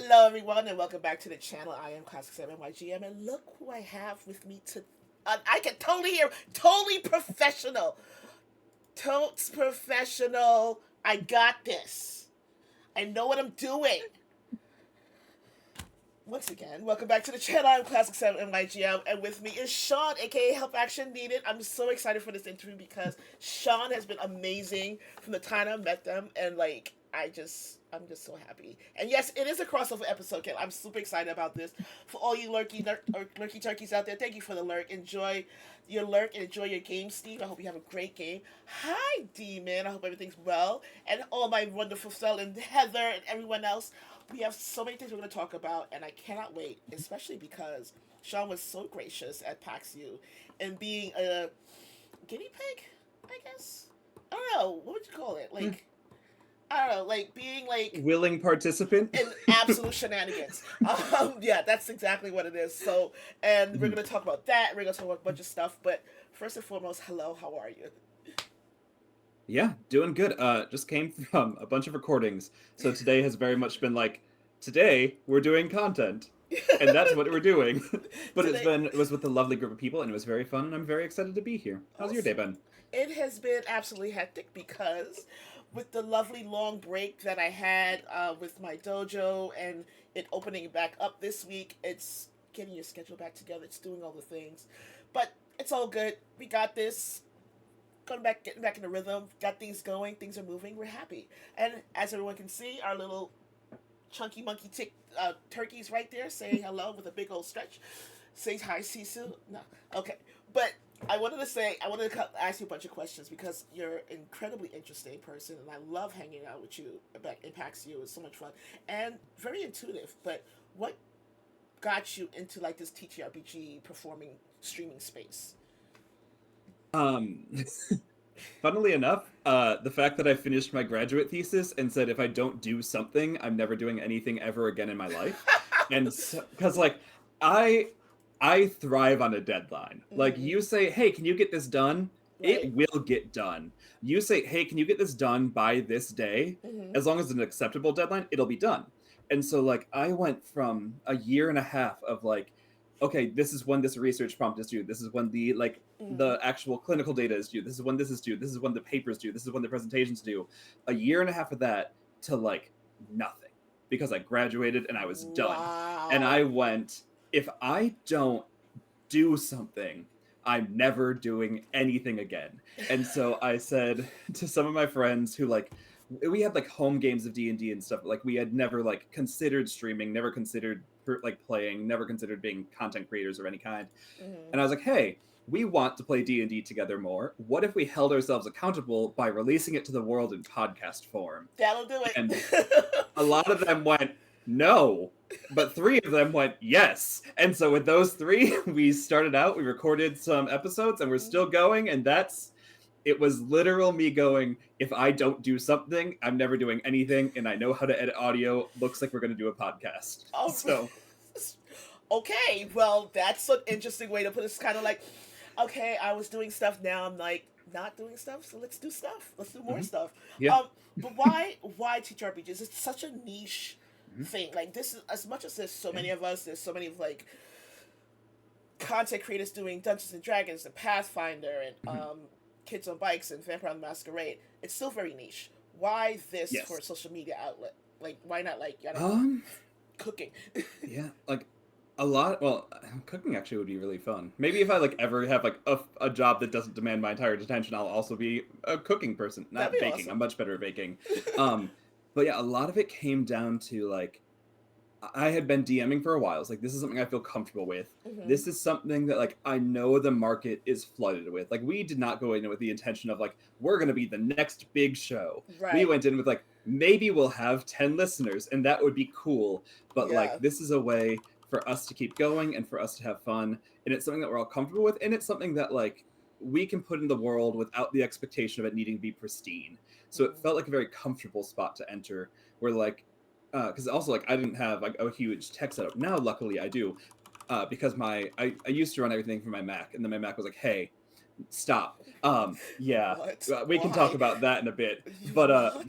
Hello, everyone, and welcome back to the channel. I am Classic 7 YGM, and look who I have with me to. I can totally hear, totally professional, totes professional. I got this. I know what I'm doing. Once again, welcome back to the channel. I'm Classic 7 YGM, and with me is Sean, aka Help Action Needed. I'm so excited for this interview because Sean has been amazing from the time I met them, and I'm just so happy. And yes, it is a crossover episode, Ken. I'm super excited about this. For all you lurky turkeys out there, thank you for the lurk. Enjoy your lurk and enjoy your game, Steve. I hope you have a great game. Hi, D-Man. I hope everything's well. And all my wonderful fellow and Heather and everyone else. We have so many things we're going to talk about, and I cannot wait, especially because Sean was so gracious at PAX U and being a guinea pig, I guess? I don't know. What would you call it? I don't know, like being like willing participant in absolute shenanigans. Yeah, that's exactly what it is. So, and we're gonna talk about that. We're gonna talk about a bunch of stuff. But first and foremost, hello, how are you? Yeah, doing good. Just came from a bunch of recordings, so today has very much been like, today we're doing content, and that's what we're doing. But Today, it was with a lovely group of people, and it was very fun, and I'm very excited to be here. How's your day awesome. been? It has been absolutely hectic because with the lovely long break that I had with my dojo and it opening back up this week, it's getting your schedule back together. It's doing all the things, but it's all good. We got this. Getting back in the rhythm. Got things going. Things are moving. We're happy. And as everyone can see, our little chunky monkey turkeys right there saying hello with a big old stretch. Say hi, Sisu. No, okay, but I wanted to ask you a bunch of questions because you're an incredibly interesting person, and I love hanging out with you. It impacts you. It's so much fun and very intuitive. But what got you into like this TTRPG performing streaming space? Um, Funnily enough, the fact that I finished my graduate thesis and said if I don't do something, I'm never doing anything ever again in my life, and because I I thrive on a deadline. Like Mm-hmm. you say, hey, can you get this done? Right. It will get done. You say, hey, can you get this done by this day? Mm-hmm. As long as it's an acceptable deadline, it'll be done. And so like I went from a year and a half of like, okay, this is when this research prompt is due. This is when Mm-hmm. the actual clinical data is due. This is when this is due. This is when the papers due. This is when the presentations due. A year and a half of that to like nothing because I graduated and I was done. And Wow. I went, if I don't do something, I'm never doing anything again. And so I said to some of my friends who like we had like home games of D&D and stuff, like we had never like considered streaming, never considered like playing, never considered being content creators of any kind. Mm-hmm. And I was like, "Hey, we want to play D&D together more. What if we held ourselves accountable by releasing it to the world in podcast form?" That'll do And it. a lot of them went, no, but three of them went, yes. And so with those three, we started out, we recorded some episodes, and we're still going. And it was literal me going, if I don't do something, I'm never doing anything. And I know how to edit audio. Looks like we're going to do a podcast. Oh, So, okay. Well, that's an interesting way to put it. It's kind of like, okay, I was doing stuff. Now I'm like not doing stuff. So let's do stuff. Let's do more mhm, stuff. yeah. But why teach RPGs? It's such a niche Mhm, thing. Like this is as much as there's so yeah. many of us. There's so many of like content creators doing Dungeons and Dragons and Pathfinder and Mhm, Kids on Bikes and Vampire the Masquerade. It's still very niche. Why this for a yes. social media outlet? Like why not like I don't know Um, cooking? yeah, like a lot. Well, cooking actually would be really fun. Maybe if I like ever have like a job that doesn't demand my entire attention, I'll also be a cooking person, That'd not be baking. awesome. I'm much better at baking. Um, but yeah, a lot of it came down to like I had been DMing for a while. It's like this is something I feel comfortable with. Mm-hmm. This is something that like I know the market is flooded with. Like we did not go in with the intention of like we're going to be the next big show. We Right. went in with like maybe we'll have 10 listeners and that would be cool, but like Yeah. this is a way for us to keep going and for us to have fun, and it's something that we're all comfortable with, and it's something that like we can put in the world without the expectation of it needing to be pristine. So it Mm. felt like a very comfortable spot to enter where like because also like I didn't have like a huge tech setup. Now, luckily, I do, because I used to run everything from my Mac, and then my Mac was like, "Hey, stop." Yeah, What? we can talk Why? about that in a bit, but What?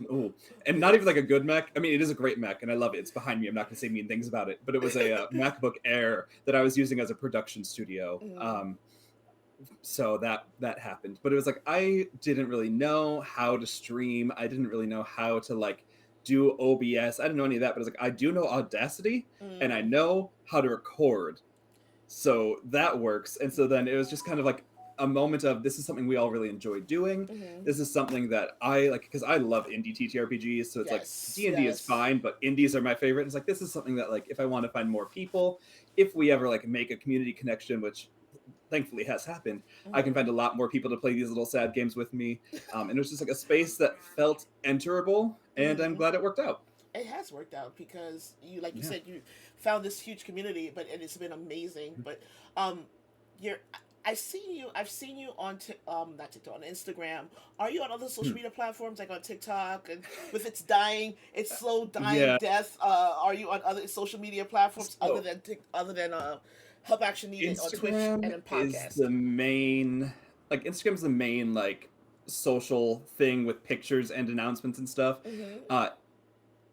Ooh. And not even like a good Mac. I mean, it is a great Mac, and I love it. It's behind me. I'm not going to say mean things about it, but it was a MacBook Air that I was using as a production studio. Mm, So that happened, but it was like I didn't really know how to stream. I didn't really know how to like do OBS. I didn't know any of that, but it's like I do know Audacity, and I mm, know how to record. So that works. And so then it was just kind of like a moment of this is something we all really enjoy doing. mm-hmm. This is something that I like because I love indie TTRPGs. So it's like Yes, D&D is yes. fine, but indies are my favorite. It's like this is something that like if I want to find more people, if we ever like make a community connection, which thankfully has happened, I can Mm-hmm. find a lot more people to play these little sad games with me. And it was just like a space that felt enterable, and I'm Mm-hmm. glad it worked out. It has worked out because you, like you Yeah. said, you found this huge community, but and it's been amazing. But um, you're I've seen you on not TikTok, on Instagram. Are you on other social Hmm. media platforms like on TikTok and with its dying, its slow dying Yeah. death? Are you on other social media platforms other So than Help Action Needed on Twitch and Instagram in is podcast? the main Instagram's the main like social thing with pictures and announcements and stuff. Mm-hmm. Uh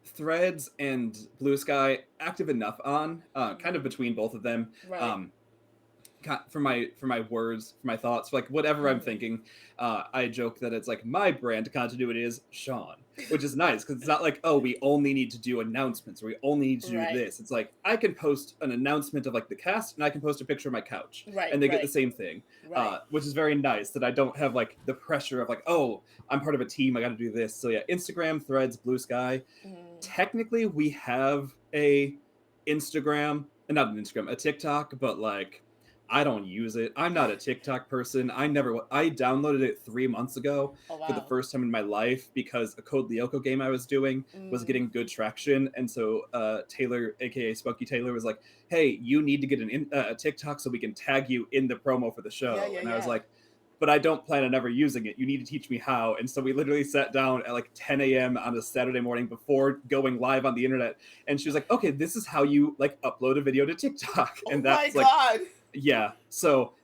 Threads and Blue Sky active enough on, kind of Mm-hmm. between both of them. Right. Um for my words, for my thoughts, for like whatever I'm Mm-hmm. thinking. I joke that it's like my brand continuity is Sean, which is nice because it's not like, oh, we only need to do announcements or we only need to do Right. this. It's like I can post an announcement of like the cast and I can post a picture of my couch Right. and they get the Right. same thing, Right. which is very nice that I don't have like the pressure of like, oh, I'm part of a team, I got to do this. So yeah, Instagram, Threads, Blue Sky. Mm. Technically, we have a Instagram, not an Instagram, a TikTok, but like I don't use it. I'm not a TikTok person. I downloaded it 3 months ago Oh for the wow. first time in my life because a Code Lyoko game I was doing was Mm. getting good traction. And so Taylor, aka Spunky Taylor, was like, hey, you need to get a TikTok so we can tag you in the promo for the Yeah. show. Yeah. And I was Yeah. like, but I don't plan on ever using it. You need to teach me how. And so we literally sat down at like 10 a.m. on a Saturday morning before going live on the internet. And she was like, okay, this is how you like upload a video to TikTok. Oh And my that's like, god. yeah. So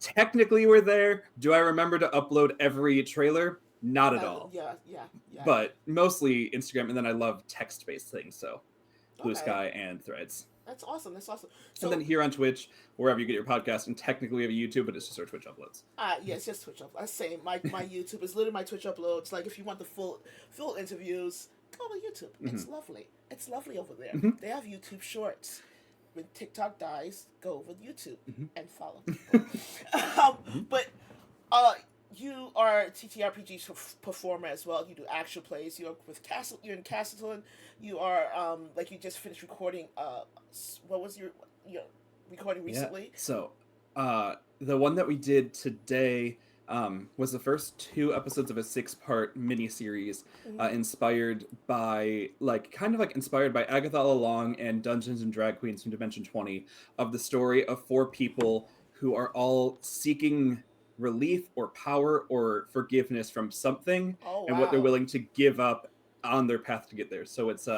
technically we're there. Do I remember to upload every trailer? Not at all. Yeah. Yeah. Yeah. But mostly Instagram. And then I love text based things. So Blue Okay. Sky and Threads. That's awesome. That's awesome. And So, then here on Twitch, wherever you get your podcast, and technically we have a YouTube, but it's just our Twitch uploads. yes, just Twitch up. I say my YouTube is literally my Twitch uploads. Like, if you want the full interviews, go to YouTube. Mm-hmm. It's lovely. It's lovely over there. Mm-hmm. They have YouTube Shorts. When TikTok dies, go over to YouTube Mm-hmm. and follow people. Mm-hmm. But you are a TTRPG performer as well. You do actual plays. You're with Castle. You're in Castleton. You are like you just finished recording. What was your recording Yeah. recently? So, the one that we did today was the first 2 episodes of a 6-part miniseries, Mm-hmm. inspired by inspired by Agatha All Along and Dungeons and Drag Queens from Dimension 20, of the story of 4 people who are all seeking relief or power or forgiveness from something, Oh and what they're wow! willing to give up on their path to get there. So it's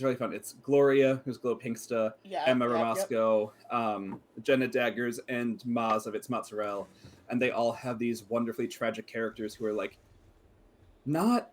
really fun. It's Gloria, who's Glow Pinksta, Yeah, Emma yep. Ramasco, Jenna Daggers, and Maz of It's Mozzarella. And they all have these wonderfully tragic characters who are like, not,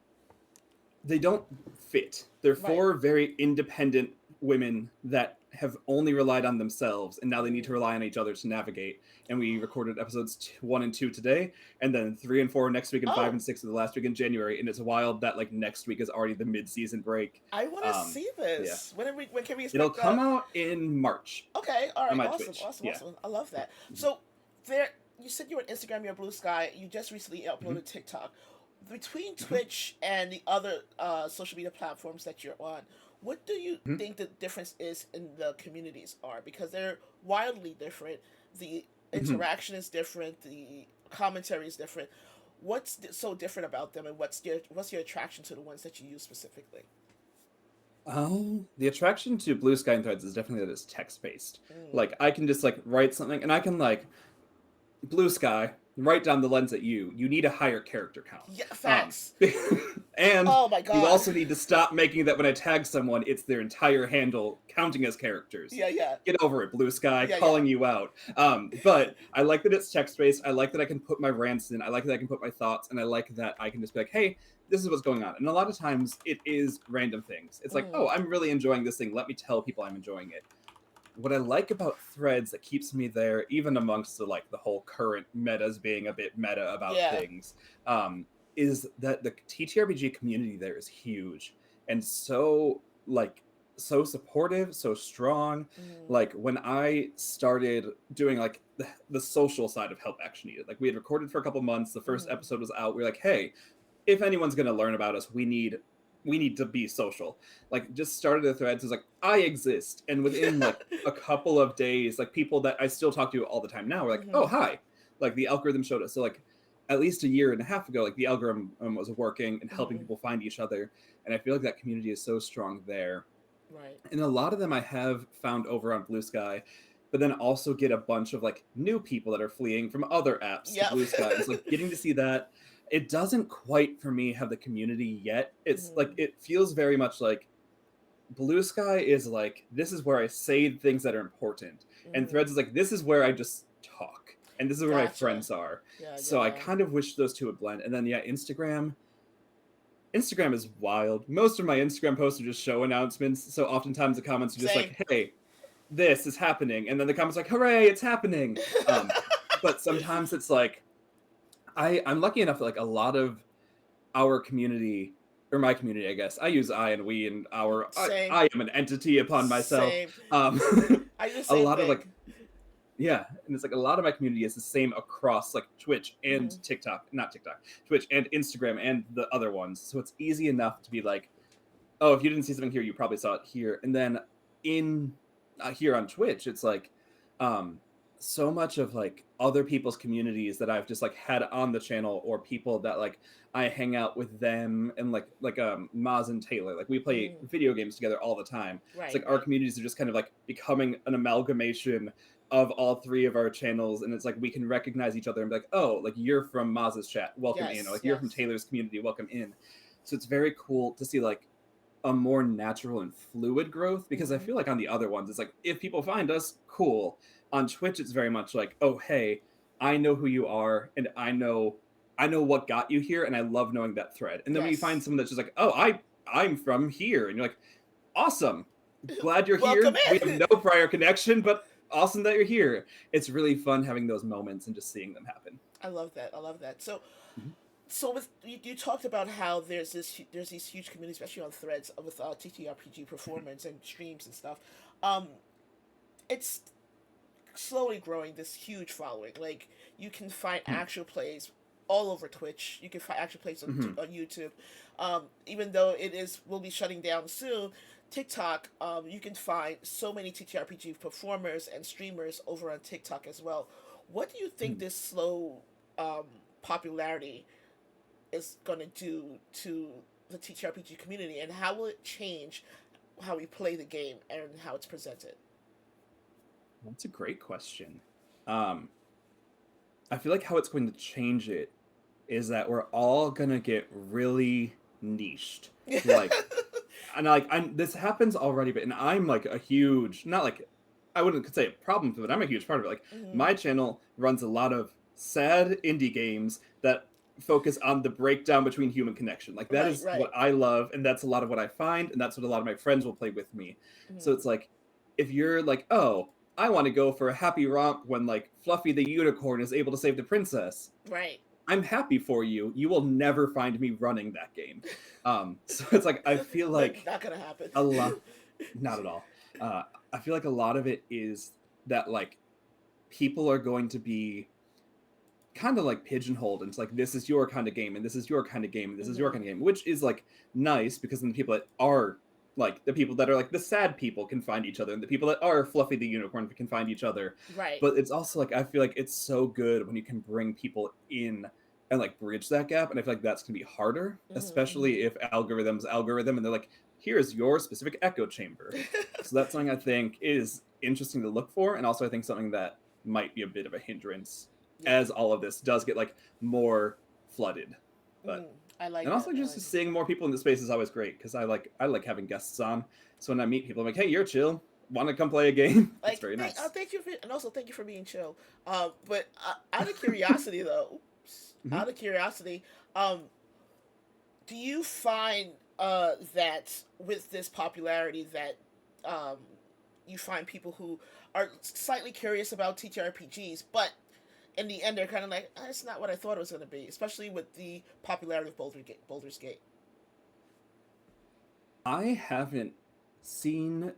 they don't fit. They're Right. 4 very independent women that have only relied on themselves, and now they need to Mm. rely on each other to navigate. And we recorded episodes 1 and 2 today, and then 3 and 4 next week, and 5 Oh, and 6 of the last week in January. And it's wild that like next week is already the mid-season break. I want to see Yeah, this. When can we it'll expect come out in March Okay, all on right, my awesome, Twitch. awesome, Yeah. awesome. I love that. So there, you said you were on Instagram, you're Blue Sky. You just recently Mm-hmm. uploaded TikTok. Between Mm-hmm. Twitch and the other social media platforms that you're on, what do you Mm-hmm. think the difference is in the communities are? Because they're wildly different. The Mm-hmm. interaction is different. The commentary is different. What's so different about them, and what's your attraction to the ones that you use specifically? Oh, the attraction to Blue Sky and Threads is definitely that it's text based. Mm. Like I can just like write something, and I can like Blue Sky. right down the lens at you. You need a higher character count. Yeah, Um, facts. and Oh my you god. also need to stop making that when I tag someone, it's their entire handle counting as characters. Yeah, yeah, Get over it, Blue Sky, yeah, yeah. calling you out. But I like that it's text based. I like that I can put my rants in. I like that I can put my thoughts, and I like that I can just be like, hey, this is what's going on. And a lot of times it is random things. It's like, Mm, oh, I'm really enjoying this thing. Let me tell people I'm enjoying it. What I like about threads that keeps me there, even amongst the whole current metas being a bit meta about yeah. things, um, is that the TTRPG community there is huge and so so supportive, so strong. Mm, Like when I started doing like the social side of Help Action Needed, like we had recorded for a couple months, the first mm. episode was out. We are like, hey, if anyone's going to learn about us, we need to be social. Like just started the threads, is like I exist, and within like a couple of days, like people that I still talk to all the time now were like, oh Hmm. hi, like the algorithm showed us. So like at least a year and a half ago, like the algorithm was working and helping Hmm. people find each other, and I feel like that community is so strong there. Right. And a lot of them I have found over on Blue Sky, but then also get a bunch of like new people that are fleeing from other apps to Yep. Blue Sky. It's like getting to see that. It doesn't quite for me have the community yet. It's like Hmm. it feels very much like Blue Sky is like this is where I say things that are important, and Hmm. Threads is like this is where I just talk, and this is where my Gotcha. friends are. Yeah, So I yeah. kind of wish those two would blend. And then yeah, Instagram is wild. Most of my Instagram posts are just show announcements. So oftentimes the comments are just Same. like, "Hey, this is happening," and then the comments are like, "Hooray, it's happening!" But sometimes it's like I'm lucky enough that like a lot of our community or my community, I guess. I use I and we and our. Same. I am an entity upon myself. Same. Um, I do the a same lot of thing. like yeah, and it's like a lot of my community is the same across like Twitch Hmm. and TikTok, not TikTok, Twitch and Instagram and the other ones. So it's easy enough to be like, oh, if you didn't see something here, you probably saw it here. And then in here on Twitch, it's like um so much of like other people's communities that I've just like had on the channel or people that like I hang out with them and like Maz and Taylor. Like we play Hmm. video games together all the time. It's Right, like our right. communities are just kind of like becoming an amalgamation of all three of our channels, and it's like we can recognize each other and be like, oh, like you're from Maz's chat, welcome in, or Yes, like you're from yes. Taylor's community, welcome in. So it's very cool to see like a more natural and fluid growth, because I Hmm. feel like on the other ones it's like if people find us, cool. On Twitch it's very much like, oh hey, I know who you are and I know what got you here, and I love knowing that thread. And then when you find Yes. someone that's just like, oh, I'm from here, and you're like, awesome, glad you're Welcome here, we have in. no prior connection, but awesome that you're here. It's really fun having those moments and just seeing them happen. I love that. I love that. So, Mhm. so with you talked about how there's these huge communities, especially on Threads, with TTRPG performance and streams and stuff. Um, it's slowly growing this huge following. Like you can find Mhm. actual plays all over Twitch. You can find actual plays Mhm. on YouTube. Even though it is will be shutting down soon, TikTok, you can find so many TTRPG performers and streamers over on TikTok as well. What do you think Mhm. this slow um, popularity is going to do to the TTRPG community, and how will it change how we play the game and how it's presented? That's a great question. um I feel like how it's going to change it is that we're all gonna get really niched. Like, and like, this happens already, but and I'm like a huge, not like, I wouldn't say a problem with it. I'm a huge part of it. Like, Hmm. my channel runs a lot of sad indie games that focus on the breakdown between human connection. Like, that Right, is what right. I love, and that's a lot of what I find, and that's what a lot of my friends will play with me. So Hmm. it's like, if you're like, oh, I want to go for a happy romp when like Fluffy the unicorn is able to save the princess, Right. I'm happy for you. You will never find me running that game. So it's like I feel like Not gonna happen. a lot, not at all. Uh, I feel like a lot of it is that like people are going to be kind of like pigeonholed into like this is your kind of game and this is your kind of game and this is your Hmm. kind of game, which is like nice because then the people that are like the people that are like the sad people can find each other and the people that are Fluffy the unicorn can find each other. Right. But it's also like I feel like it's so good when you can bring people in and like bridge that gap, and I feel like that's gonna be harder, Hmm. especially if algorithms algorithm and they're like, here's your specific echo chamber. So that's something I think is interesting to look for, and also I think something that might be a bit of a hindrance. Yeah. as all of this does get like more flooded. But Mm, I like and that. also I just like seeing more people in the space is always great because I like having guests on. So when I meet people, I'm like, hey, you're chill. Want to come play a game? It's like very nice. thank you for, and also thank you for being chill. But out of curiosity though, oops, Hmm. out of curiosity, um, do you find that with this popularity that um, you find people who are slightly curious about TTRPGs, but in the end they're kind of like, it's not what I thought it was going to be, especially with the popularity of Baldur's Gate. I haven't seen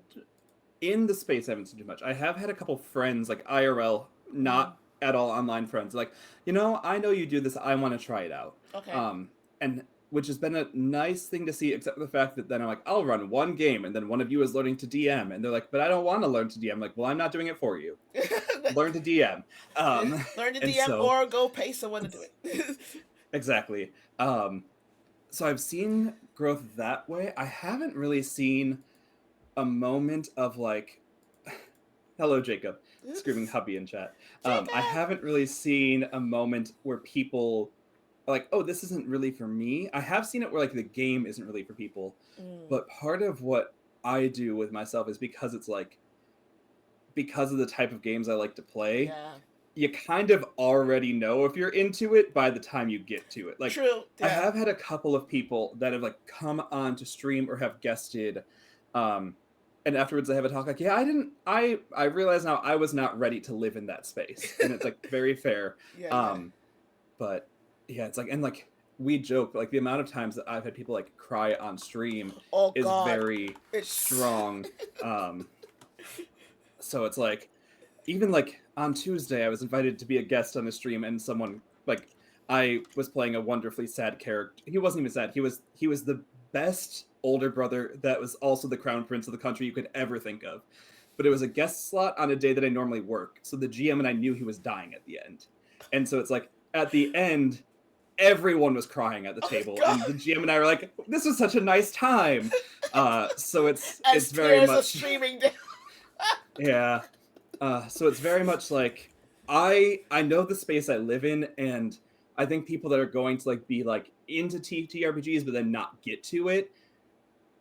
in the space. I haven't seen too much. I have had a couple friends like IRL, Mm, not at all online friends. Like, I know you do this. I want to try it out. okay. And which has been a nice thing to see, except for the fact that then I'm like, I'll run one game, and then one of you is learning to DM, and they're like, but I don't want to learn to DM. I'm like, well, I'm not doing it for you. Learn to DM. Learn to And DM so or go pay someone to do it. exactly. So I've seen growth that way. I haven't really seen a moment of like, hello, Jacob, screaming hubby in chat. I Jacob. haven't really seen a moment where people are like, oh, this isn't really for me. I have seen it where like the game isn't really for people, Mm, but part of what I do with myself is because it's like, because of the type of games I like to play, yeah. you kind of already know if you're into it by the time you get to it. Like, True. I Yeah. have had a couple of people that have like come on to stream or have guested, um, and afterwards they have a talk like, yeah, I realize now I was not ready to live in that space, and it's like very fair. Yeah. Yeah. Um, but yeah, it's like, and like we joke like the amount of times that I've had people like cry on stream Oh is God. very It's strong. Um, so it's like even like on Tuesday, I was invited to be a guest on the stream, and someone like I was playing a wonderfully sad character. He wasn't even sad. He was the best older brother that was also the crown prince of the country you could ever think of. But it was a guest slot on a day that I normally work, so the GM and I knew he was dying at the end, and so it's like at the end. Everyone was crying at the oh table, God. and the GM and I were like, "This was such a nice time." So As it's very tears are much streaming down. yeah. So it's very much like I know the space I live in, and I think people that are going to like be like into TTRPGs but then not get to it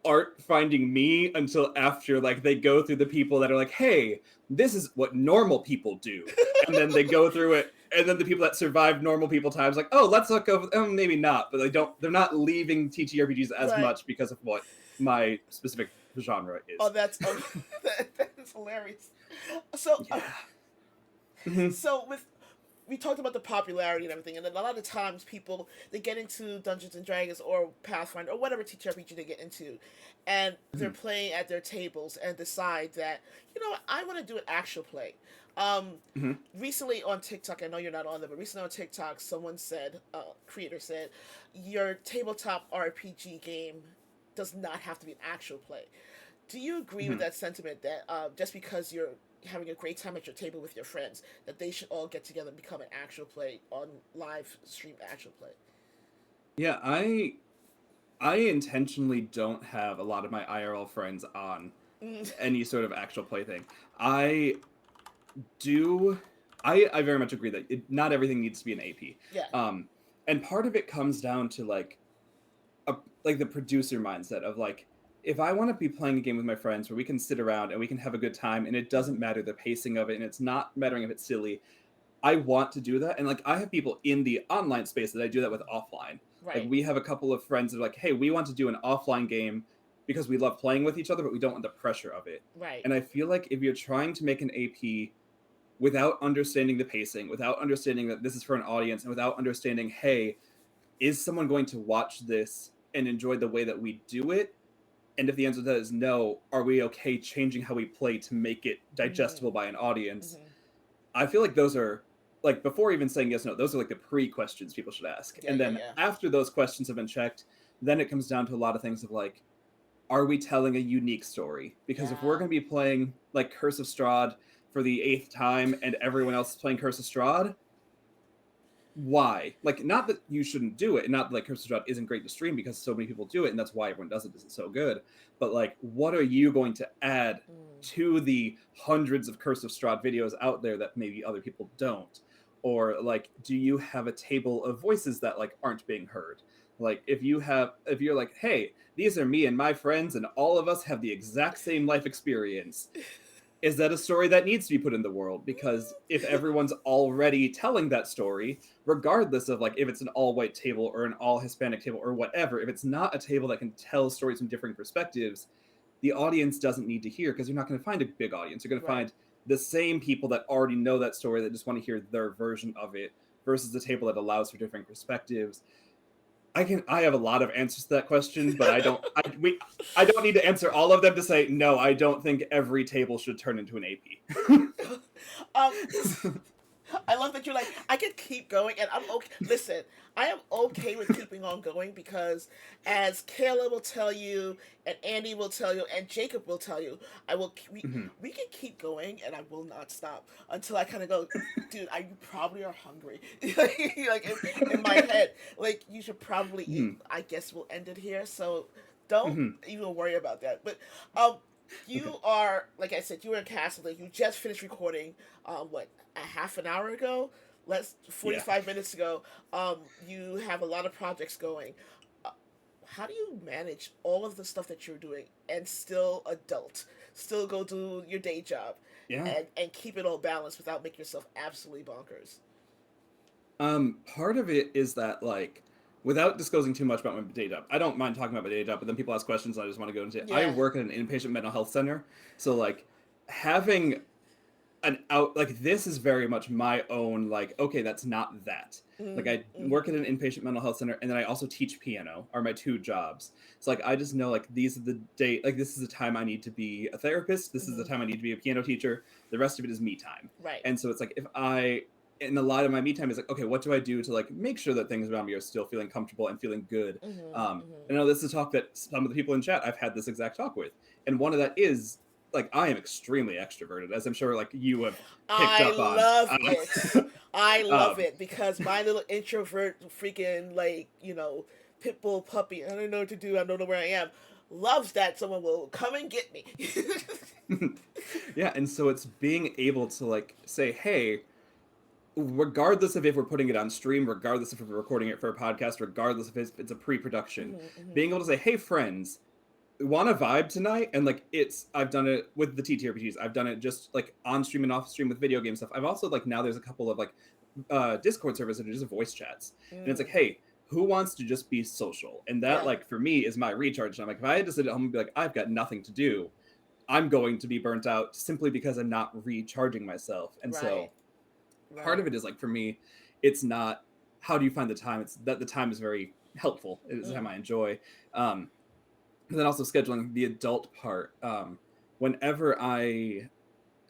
aren't finding me until after like they go through the people that are like, hey, this is what normal people do, and then they go through it, and then the people that survive normal people times like, oh, let's look over. Maybe not, but they're not leaving TTRPGs as Right. much because of what my specific genre Oh, is. that's that is hilarious. So, Yeah. Mhm. so with we talked about the popularity and everything, and then a lot of times people they get into Dungeons and Dragons or Pathfinder or whatever TTRPG they get into, and they're Mhm. playing at their tables and decide that I want to do an actual play. Mhm. Recently on TikTok, I know you're not on there, but recently on TikTok, someone said, creator said, your tabletop RPG game does not have to be an actual play. Do you agree with Mhm. that sentiment that just because you're having a great time at your table with your friends, that they should all get together and become an actual play on live stream actual play? Yeah, I intentionally don't have a lot of my IRL friends on Mm, any sort of actual play thing. I do I very much agree that not everything needs to be an AP. yeah. Um and part of it comes down to a, like the producer mindset of like if I want to be playing a game with my friends where we can sit around and we can have a good time and it doesn't Mm-hmm. matter the pacing of it and it's not mattering if it's silly, I want to do that. And like I have people in the online space that I do that with offline. Like Right. we have a couple of friends that are like, hey, we want to do an offline game because we love playing with each other, but we don't want the pressure of it. Right. And I feel like if you're trying to make an AP without understanding the pacing, without understanding that this is for an audience, and without understanding, hey, is someone going to watch this and enjoy the way that we do it? And if the answer to that is no, are we okay changing how we play to make it digestible by an Mm-hmm. audience? Mm-hmm. I feel like those are like before even saying yes no, those are like the pre-questions people should ask. Yeah. And Yeah. then Yeah. after those questions have been checked, then it comes down to a lot of things of like, are we telling a unique story? Because if we're Yeah. going to be playing like Curse of Strahd for the eighth time and everyone else is playing Curse of Strahd, why? Like, not that you shouldn't do it, and not that like Curse of Strahd isn't great to stream because so many people do it, and that's why everyone does it. It's so good. But like, what are you going to add Mm. to the hundreds of Curse of Strahd videos out there that maybe other people don't? Or like, do you have a table of voices that like aren't being heard? Like if you're like, hey, these are me and my friends and all of us have the exact same life experience, is that a story that needs to be put in the world? Because if everyone's already telling that story, regardless of like if it's an all white table or an all Hispanic table or whatever, if it's not a table that can tell stories from different perspectives, the audience doesn't need to hear, because you're not going to find a big audience. You're going to Right. find the same people that already know that story that just want to hear their version of it, versus the table that allows for different perspectives. I have a lot of answers to that question, but I don't need to answer all of them to say no. I don't think every table should turn into an AP. um, I love that you're like, I could keep going, and I'm okay. Listen, I am okay with keeping on going because, as Kayla will tell you, and Andy will tell you, and Jacob will tell you, I will. Mhm. We can keep going, and I will not stop until I kind of go, dude. You probably are hungry. Like in my head, like you should probably eat. Mhm. I guess we'll end it here. So don't Mhm. even worry about that. But um, Okay. you are, like I said, you were in casting. Like you just finished recording. What, a half an hour ago? Less Yeah. 45 minutes ago. You have a lot of projects going. Uh, how do you manage all of the stuff that you're doing and still adult, still go do your day job, Yeah. and keep it all balanced without making yourself absolutely bonkers? Part of it is that like, without disclosing too much about my day job, I don't mind talking about my day job, but then people ask questions and I just want to go into it. I Yeah. work at an inpatient mental health center, so like having an out like this is very much my own, like, okay, that's not that. Like I work Mm-hmm. at an inpatient mental health center, and then I also teach piano, are my two jobs. So like I just know like these are the day, like this is the time I need to be a therapist, this is the Mm-hmm. time I need to be a piano teacher, the rest of it is me time. Right. And so it's like, if I and a lot of my me time is like, okay, what do I do to like make sure that things around me are still feeling comfortable and feeling good? Mm-hmm. Mm-hmm. I know this is a talk that some of the people in chat I've had this exact talk with, and one of that is like, I am extremely extroverted, as I'm sure like you have picked I up on. love it. I love Um, it because my little introvert, freaking, like, pit bull puppy, I don't know what to do, I don't know where I am, loves that someone will come and get me. yeah, and so it's being able to like say, hey, regardless of if we're putting it on stream, regardless if we're recording it for a podcast, regardless if it's a pre-production, Hmm. Hmm. being able to say, hey, friends, want to vibe tonight? And like, I've done it with the TTRPGs, I've done it just like on stream and off stream with video game stuff. I've also like, now there's a couple of like Discord servers that are just voice chats, and it's like, Mm. hey, who wants to just be social? And that Yeah. like for me is my recharge. And I'm like, if I had to sit at home and be like, I've got nothing to do, I'm going to be burnt out simply because I'm not recharging myself. And Right. so part Right. of it is like, for me, it's not how do you find the time, it's that the time is very helpful, is how Mm. I enjoy. And then also scheduling the adult part. Whenever I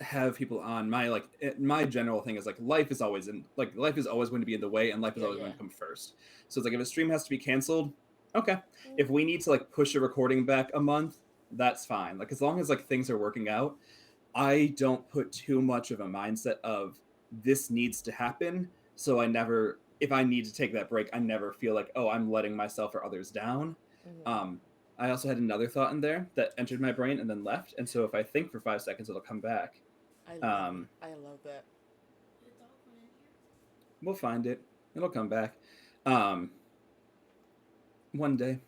have people on, my general thing is like, life is always going to be in the way, and life is Yeah. always Yeah. going to come first. So it's like, if a stream has to be canceled, okay. Mm. If we need to like push a recording back a month, that's fine. Like, as long as like things are working out, I don't put too much of a mindset of this needs to happen. So I never, if I need to take that break, I never feel like, oh, I'm letting myself or others down. Hmm. Um, I also had another thought in there that entered my brain and then left. And so if I think for 5 seconds, it'll come back. I love it. Um, I love that. we'll find it. It'll come back. Um, one day.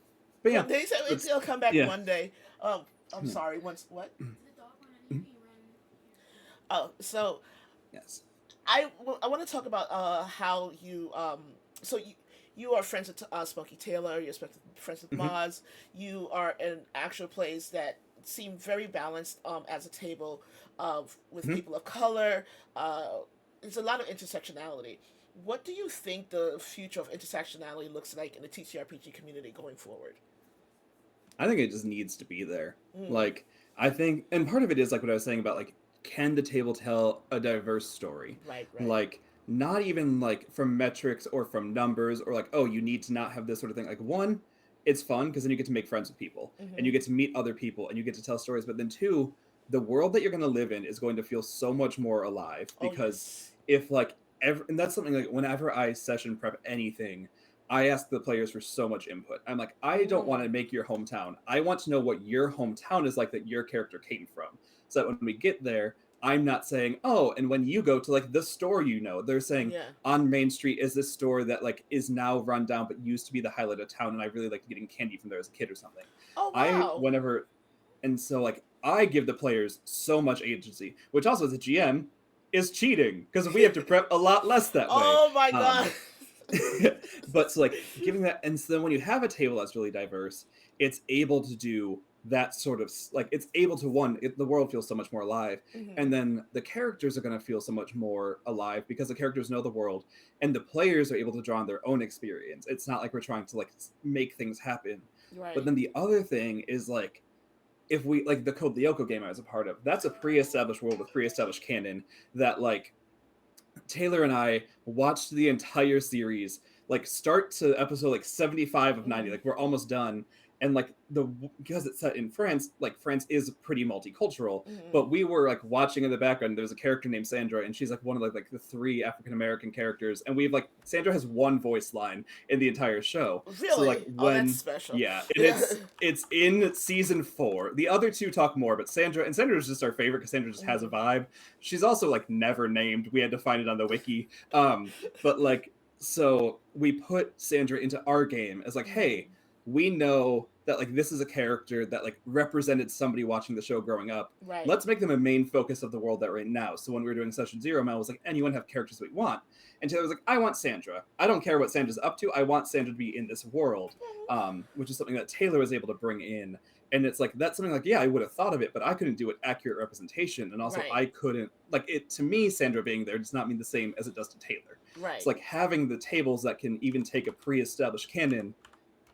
But yeah, One day, so that's, it'll come back yeah. one day. I'm sorry. Once what? Oh, so Yes. I want to talk about how you so you are friends with Smokey Taylor. You're friends with Hmm. Maz. You are in actual plays that seem very balanced as a table with Hmm. people of color. Uh, there's a lot of intersectionality. What do you think the future of intersectionality looks like in the TTRPG community going forward? I think it just needs to be there. Mm, Like, I think, and part of it is like what I was saying about like, can the table tell a diverse story? right, right. Like, not even like from metrics or from numbers or like, oh, you need to not have this sort of thing. Like, one, it's fun because then you get to make friends with people and Mm-hmm. you get to meet other people and you get to tell stories. But then two, the world that you're going to live in is going to feel so much more alive, Oh because yes. if like, and that's something like, whenever I session prep anything, I ask the players for so much input. I'm like, I don't want to Mm, make your hometown. I want to know what your hometown is like that your character came from. So that when we get there, I'm not saying, oh, and when you go to like the store, they're saying Yeah. on Main Street is this store that like is now run down but used to be the highlight of town, and I really liked getting candy from there as a kid or something. Oh I wow. whenever And so like I give the players so much agency, which also as a GM is cheating because we have to prep a lot less that way. Oh my Um, god. but so like giving that, and so then when you have a table that's really diverse, it's able to do that sort of like it's able to the world feels so much more alive, Hmm. and then the characters are going to feel so much more alive because the characters know the world, and the players are able to draw on their own experience. It's not like we're trying to like make things happen. But Right. then the other thing is like if we like the Code Lyoko game I was a part of, that's a pre-established world with pre-established canon that like Taylor and I watched the entire series, like start to episode like 75 of 90. Hmm. Like we're almost done. And like because it's set in France, like France is pretty multicultural. Hmm. But we were like watching in the background. There's a character named Sandra, and she's like one of like the three African American characters. And we've like Sandra has one voice line in the entire show. So like Really? Oh, that's when special. yeah, and Yeah. it's in season 4. The other two talk more, but Sandra is just our favorite because Sandra just has a Hmm. vibe. She's also like never named. We had to find it on the wiki. But like, so we put Sandra into our game as like, hey, Hmm. we know that like this is a character that like represented somebody watching the show growing up. Right. Let's make them a main focus of the world that we're in now. So when we were doing session 0, Mel was like, anyone have characters we want? And Taylor was like, I want Sandra. I don't care what Sandra's up to. I want Sandra to be in this world, which is something that Taylor was able to bring in. And it's like that's something like, yeah, I would have thought of it, but I couldn't do it accurate representation, and also Right. I couldn't like it. To me, Sandra being there does not mean the same as it does to Taylor. It's Right. like having the tables that can even take a pre-established canon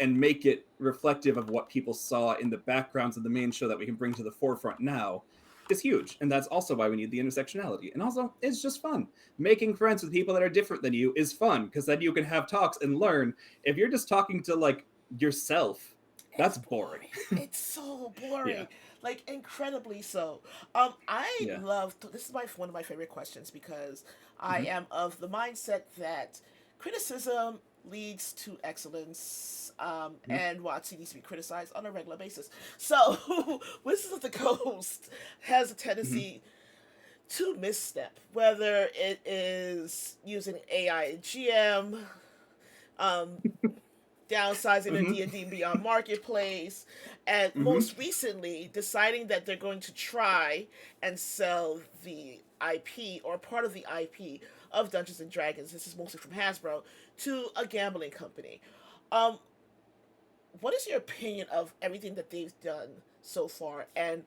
and make it reflective of what people saw in the backgrounds of the main show that we can bring to the forefront now is huge. And that's also why we need the intersectionality. And also, it's just fun. Making friends with people that are different than you is fun because then you can have talks and learn. If you're just talking to like yourself, It's that's boring. boring. It's so Yeah. boring. Like incredibly so. I Yeah. love this is one of my favorite questions because I Hmm. am of the mindset that criticism leads to excellence, Hmm. and WotC needs to be criticized on a regular basis. So, Wizards of the Coast has a Hmm. tendency to misstep, whether it is using AI and GM, um, downsizing the Hmm. D&D Beyond marketplace, and Hmm. most recently deciding that they're going to try and sell the IP or part of the IP of Dungeons and Dragons. This is mostly from Hasbro to a gambling company. Um, what is your opinion of everything that they've done so far, and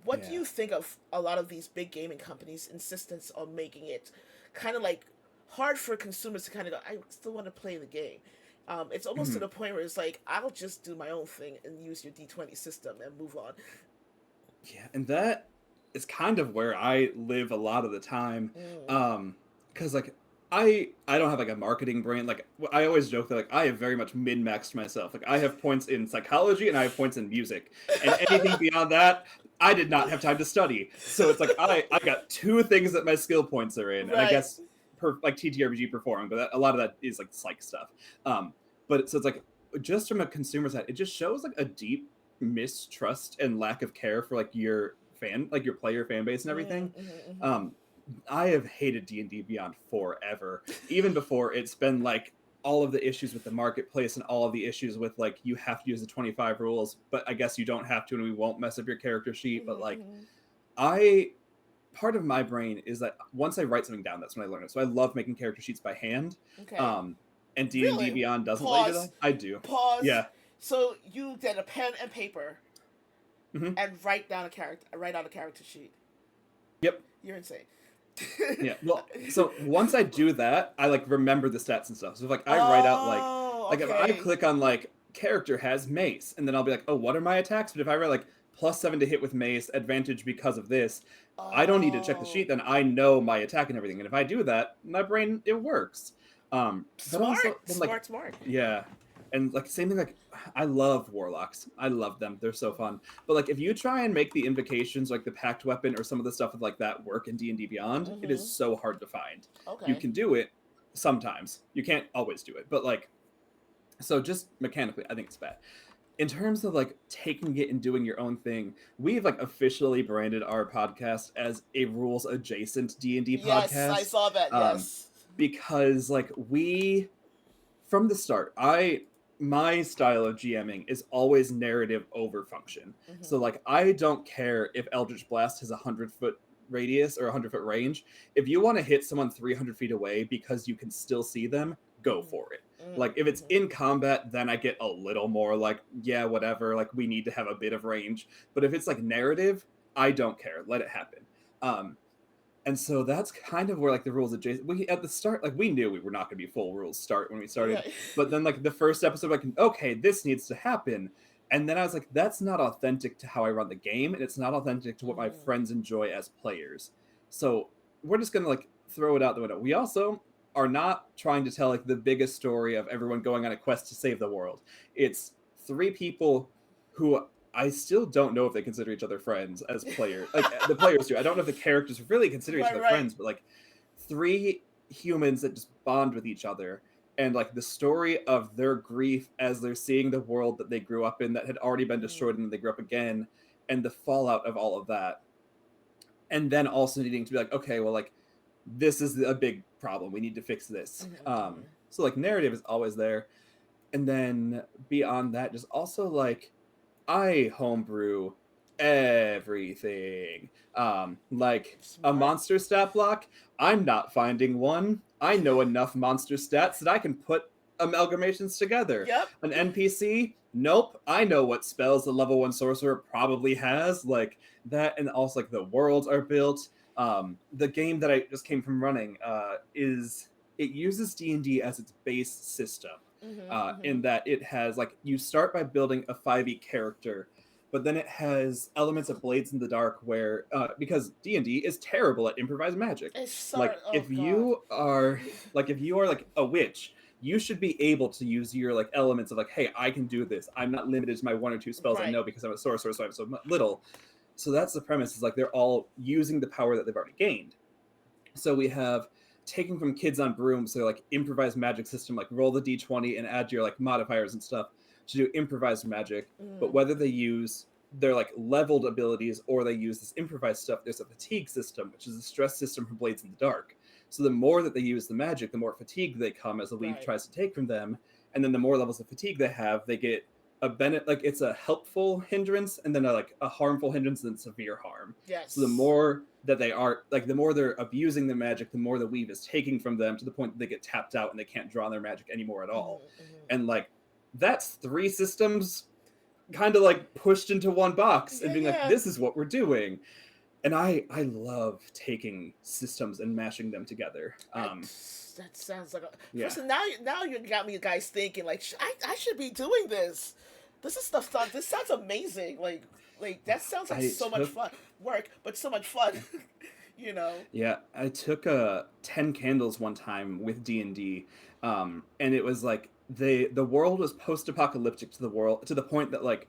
what do Yeah. you think of a lot of these big gaming companies' insistence on making it kind of like hard for consumers to kind of go, I still want to play the game. It's almost to Hmm. the point where it's like, I'll just do my own thing and use your D20 system and move on. Yeah. And that is kind of where I live a lot of the time. Mm. Because like I don't have like a marketing brain. Like I always joke that like I have very much min-maxed myself. Like I have points in psychology and I have points in music, and anything beyond that, I did not have time to study. So it's like I got two things that my skill points are in, and I Right. guess like TTRPG performing, but a lot of that is like psych stuff. Um, but so it's like just from a consumer side, it just shows like a deep mistrust and lack of care for like your like your player fan base and everything. Mm-hmm, mm-hmm. Um, I have hated D&D Beyond forever. Even before it's been like all of the issues with the marketplace and all of the issues with like you have to use the 25 rules, but I guess you don't have to and we won't mess up your character sheet. But like Mm-hmm. I part of my brain is that once I write something down, that's when I learn it. So I love making character sheets by hand. Okay. Um, and D&D Really? Beyond doesn't let you do Pause. that. I do. Pause. Yeah. So you get a pen and paper Hmm. and write out a character sheet. Yep. You're insane. Yeah. Well, so once I do that, I like remember the stats and stuff. So if like I write out Oh, like if I okay. click on like character has mace, and then I'll be like, oh, what are my attacks? But if I write like +7 to hit with mace, advantage because of this, I don't need to check the Oh, sheet. Then I know my attack and everything. And if I do that, my brain it works. But smart, also then like smart, smart. yeah, and like same thing like I love warlocks. I love them. They're so fun. But like if you try and make the invocations like the pact weapon or some of the stuff with like that work in D&D Beyond, it Mm-hmm. is so hard to find. You Okay. can do it sometimes. You can't always do it. But like so just mechanically, I think it's bad. in terms of like taking it and doing your own thing, we've like officially branded our podcast as a rules adjacent D&D Yes, I podcast. saw that. Um, Yes. because like we from the start, my style of GMing is always narrative over function. So Hmm. like I don't care if Eldritch Blast has 100 foot radius or 100 foot range. If you want to hit someone 300 feet away because you can still see them, go Hmm. for it. Like if it's Hmm. in combat, then I get a little more like, yeah, whatever. Like we need to have a bit of range. But if it's like narrative, I don't care. Let it happen. Um, and so that's kind of where like the rules adjacent. We at the start, like we knew we were not going to be full rules start when we started, Right. but then like the first episode, like okay, this needs to happen, and then I was like, that's not authentic to how I run the game, and it's not authentic to what my Hmm. friends enjoy as players. So we're just gonna like throw it out the window. We also are not trying to tell like the biggest story of everyone going on a quest to save the world. It's three people who I still don't know if they consider each other friends as players. Like the players do. I don't know if the characters really consider each Right. other Right. friends, but like three humans that just bond with each other. And like the story of their grief as they're seeing the world that they grew up in that had already been destroyed Mm-hmm. and they grew up again, and the fallout of all of that. And then also needing to be like, okay, well, like this is a big problem. We need to fix this. Hmm. So like narrative is always there. And then beyond that, just also like I homebrew everything. Like a Smart. monster stat block, I'm not finding one. I know enough monster stats that I can put amalgamations together. Yep. An NPC, nope. I know what spells a level one sorcerer probably has, like that, and also like the worlds are built. The game that I just came from running is it uses D&D as its base system Hmm. in Hmm. that it has like you start by building a 5e character, but then it has elements of Blades in the Dark where because D&D is terrible at improvised magic. It's so. Like Oh God. if you are like a witch, you should be able to use your like elements of like, hey, I can do this. I'm not limited to my one or two spells I Right. know because I'm a sorcerer, so I'm so little. So that's the premise. Is like they're all using the power that they've already gained. So we have taking from kids on brooms, so like improvised magic system, like roll the d20 and add your like modifiers and stuff to do improvised magic. But Mm. whether they use their like leveled abilities or they use this improvised stuff, there's a fatigue system, which is a stress system for Blades in the Dark. So the more that they use the magic, the more fatigued they come as the leaf Right. tries to take from them, and then the more levels of fatigue they have, they get a benefit. Like it's a helpful hindrance, and then like a harmful hindrance, and severe harm. So the Yes. more that they are like the more they're abusing the magic, the more the weave is taking from them to the point that they get tapped out and they can't draw their magic anymore at all. Hmm. Hmm. And like that's three systems kind of like pushed into one box and Yeah. being like, Yeah. this is what we're doing. And I love taking systems and mashing them together. I, that sounds like a. Yeah. First, now you got me guys thinking like I should be doing this. This is stuff. This sounds amazing. Like that sounds like I so much took fun. Work, but so much fun. you know. Yeah, I took 10 candles one time with D&D, and it was like the world was post-apocalyptic to the world to the point that like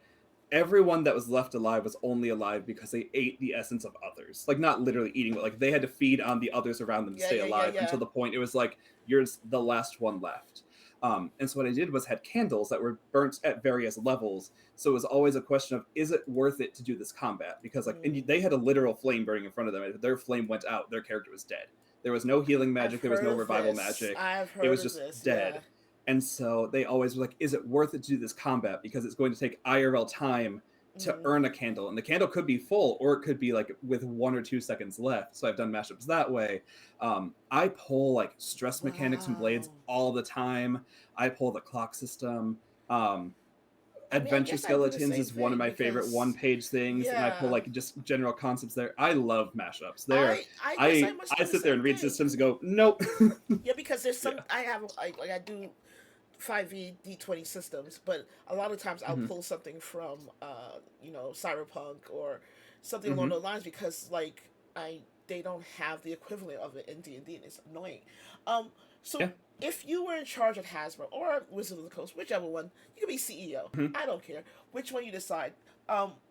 everyone that was left alive was only alive because they ate the essence of others. Like not literally eating, but like they had to feed on the others around them to Yeah. stay Yeah. Yeah. alive Yeah. until the point it was like you're the last one left. And so what I did was had candles that were burnt at various levels. So it was always a question of, is it worth it to do this combat? Because like and Mm. they had a literal flame burning in front of them. And if their flame went out, their character was dead. There was no healing I've magic. There was heard no of revival this. magic. I've It heard was of just this. Yeah. dead. And so they always were like, is it worth it to do this combat? Because it's going to take IRL time to Mm. earn a candle. And the candle could be full or it could be like with 1 or 2 seconds left. So I've done mashups that way. I pull like stress mechanics from Blades Wow. all the time. I pull the clock system. I mean, I Adventure guess I do the skeletons same is one of thing my favorite because, one-page things, and I pull yeah, like just general concepts there. I love mashups. There, I guess I must I do the sit there same and read thing. systems and go, nope. Yeah, because there's some Yeah. I have like I do 5e D20 systems, but a lot of times I'll Hmm. pull something from Cyberpunk or something along Hmm. those lines because like I they don't have the equivalent of it in D&D and it's annoying. Um so Yeah. if you were in charge at Hasbro or Wizard of the Coast, whichever one, you could be CEO. Hmm. I don't care which one you decide.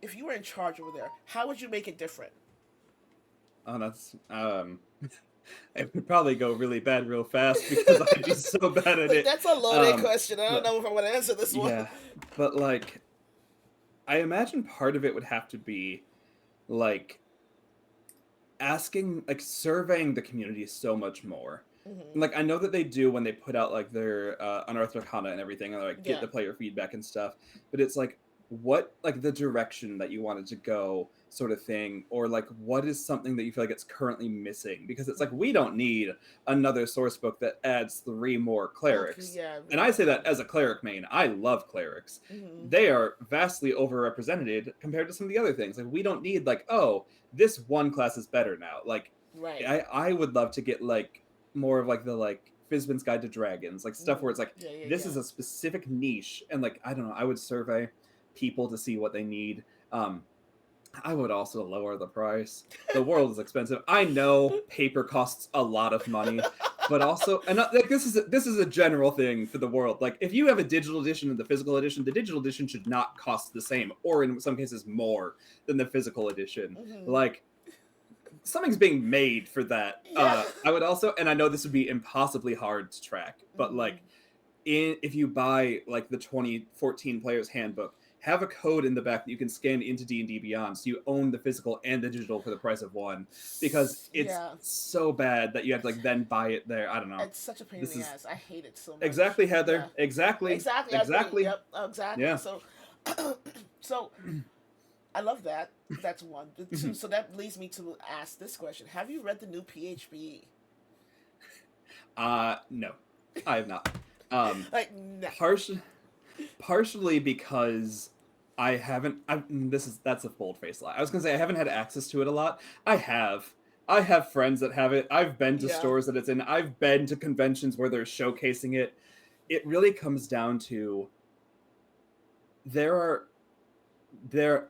If you were in charge over there, how would you make it different? Oh, that's it would probably go really bad real fast because I'd be so bad at Like it. that's a loaded Um, question. I don't but know if I want to answer this one. yeah, but like. I imagine part of it would have to be like asking, like surveying the community so much more. Hmm. Like I know that they do when they put out like their unearthed arcana and everything, and like get Yeah. the player feedback and stuff. But it's like what like the direction that you wanted to go, sort of thing, or like what is something that you feel like it's currently missing? Because it's like we don't need another source book that adds 3 more Okay. clerics. Yeah. And We I don't say need that that. as a cleric main. I love clerics. Hmm. They are vastly overrepresented compared to some of the other things. Like we don't need like, oh, this one class is better now. Like Right. I would love to get like more of like the like Fizban's Guide to Dragons, like stuff where Hmm. it's like Yeah. Yeah. this Yeah. is a specific niche, and like I don't know, I would survey people to see what they need. Um, I would also lower the price. The world is expensive. I know paper costs a lot of money, but also, and like this is a general thing for the world. Like if you have a digital edition and the physical edition, the digital edition should not cost the same, or in some cases more than the physical edition. Hmm. Like something's being made for that. Yeah. I would also, and I know this would be impossibly hard to track, but Hmm. like if you buy like the 2014 player's handbook, have a code in the back that you can scan into D&D Beyond, so you own the physical and the digital for the price of one, because it's Yeah. so bad that you have to like then buy it there. I don't know. It's such a pain in This the is ass. I hate it so much. exactly, Yeah. Heather. Exactly. Exactly. I agree. Exactly. Yep. Exactly. Yeah. So, so I love that. That's one. The two. So that leads me to ask this question: have you read the new PHB? No, I have not. Um, Like no. partially partially because I haven't. That's a bold faced lie. I was gonna say I haven't had access to it a lot. I have. I have friends that have it. I've been to Yeah. stores that it's in. I've been to conventions where they're showcasing it. It really comes down to there are there.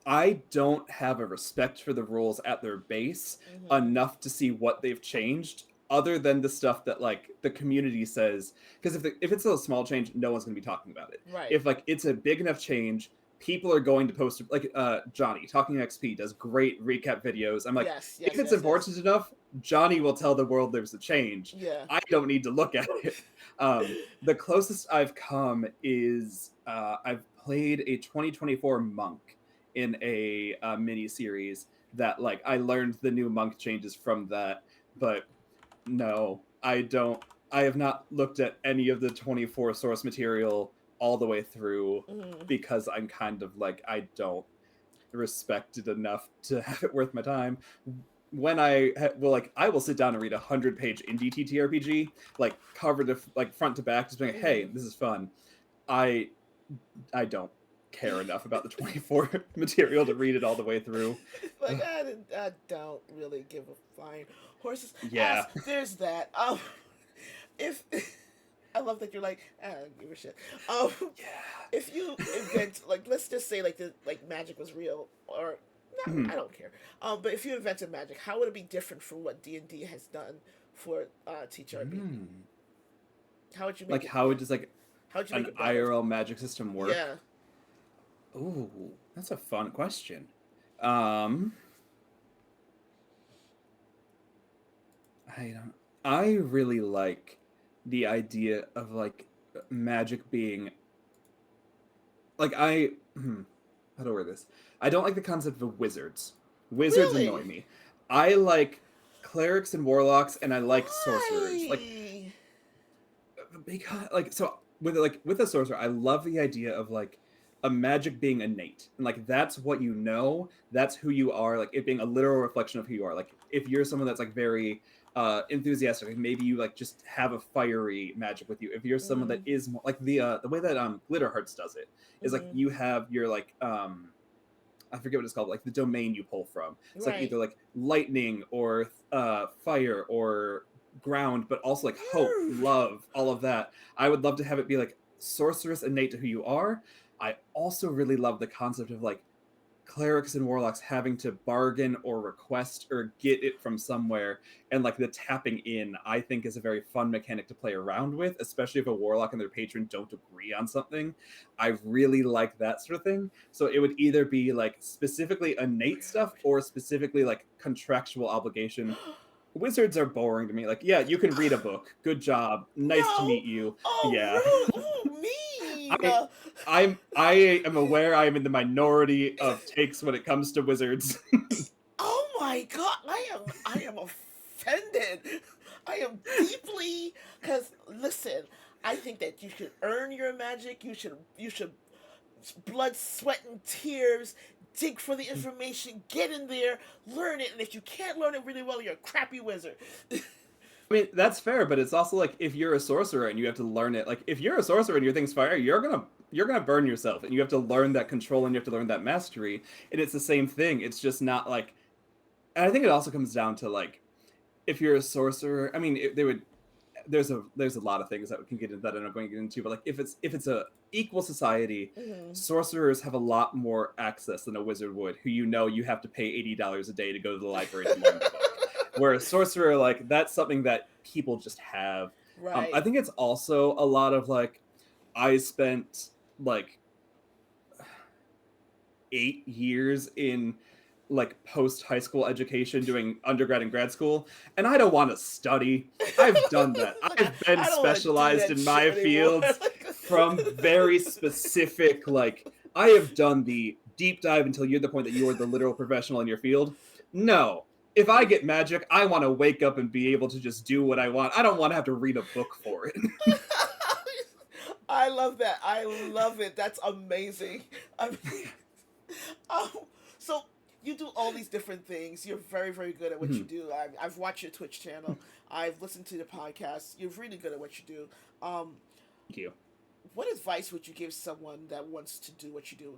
I don't have a respect for the rules at their base Hmm. enough to see what they've changed, other than the stuff that like the community says. Because if it's a small change, no one's going to be talking about it. Right. If like it's a big enough change, people are going to post like Johnny Talking XP does great recap videos. I'm like, Yes. if Yes. it's Yes. Yes. important enough, Johnny will tell the world there's a change. Yeah. I don't need to look at it. The closest I've come is I've played a 2024 monk in a mini series that like I learned the new monk changes from that, but no, I don't. I have not looked at any of the 24 source material all the way through Hmm. because I'm kind of like I don't respect it enough to have it worth my time. When well, like I will sit down and read 100-page indie TTRPG, like cover to like front to back, just being like, hey, Hmm. this is fun. I I don't care enough about the 24 material to read it all the way through. Like Ugh, I don't really give a flying horses yeah. ass. There's that. If I love that you're like I don't give a shit. Um, Yeah. if you invent like let's just say like the like magic was real or not, I don't care. But if you invented magic, how would it be different from what D&D has done for TTRPG? Mm. How would you make Like it? how Yeah. would just like How would you make an it better? IRL magic system work? Yeah. Ooh, that's a fun question. Um, I don't. I really like the idea of like magic being like how do I word this? I don't like the concept of wizards. Wizards annoy Really? me. I like clerics and warlocks, and I like sorcerers. Like Why? because like so with a sorcerer, I love the idea of like a magic being innate, and like that's what you know, that's who you are, like it being a literal reflection of who you are. Like if you're someone that's like very enthusiastic, like maybe you like just have a fiery magic with you. If you're someone that Mhm. is more like the way that Glitter Hearts does it is like Mhm. you have your like I forget what it's called, like the domain you pull from. It's like Right. either like lightning or fire or ground, but also like hope, love, all of that. I would love to have it be like sorceress innate to who you are. I also really love the concept of like clerics and warlocks having to bargain or request or get it from somewhere, and like the tapping in I think is a very fun mechanic to play around with, especially if a warlock and their patron don't agree on something. I really like that sort of thing, so it would either be like specifically innate stuff or specifically like contractual obligation. Wizards are boring to me. Like, yeah, you can read a book, good job, nice to No. meet you. Oh, Yeah. rude. Ooh, I I am aware I am in the minority of takes when it comes to wizards. Oh my god, I am offended. I am deeply, because listen, I think that you should earn your magic. You should blood, sweat, and tears dig for the information, get in there, learn it, and if you can't learn it really well, you're a crappy wizard. I mean, that's fair, but it's also like if you're a sorcerer and you have to learn it, like if you're a sorcerer and your thing's fire, you're gonna burn yourself, and you have to learn that control and you have to learn that mastery, and it's the same thing. It's just not like, and I think it also comes down to like if you're a sorcerer. I mean, they would. There's a lot of things that we can get into that I'm not going to get into, but like if it's a equal society, Hmm. sorcerers have a lot more access than a wizard would, who you have to pay $80 a day to go to the library to learn the book. Where a sorcerer, like that's something that people just have. I Right. think it's also a lot of like I spent like 8 years in like post high school education doing undergrad and grad school, and I don't want to study. I've done that. I've been I don't want to do specialized that in shit my anymore. fields from very specific, like I have done the deep dive until you're the point that you are the literal professional in your field. No. If I get magic, I want to wake up and be able to just do what I want. I don't want to have to read a book for it. I love that. I love it. That's amazing. I mean, um, so you do all these different things. You're very, very good at what you Thank do. I've watched your Twitch channel. I've listened to the podcast. You're really good at what you do. you. What advice would you give someone that wants to do what you do?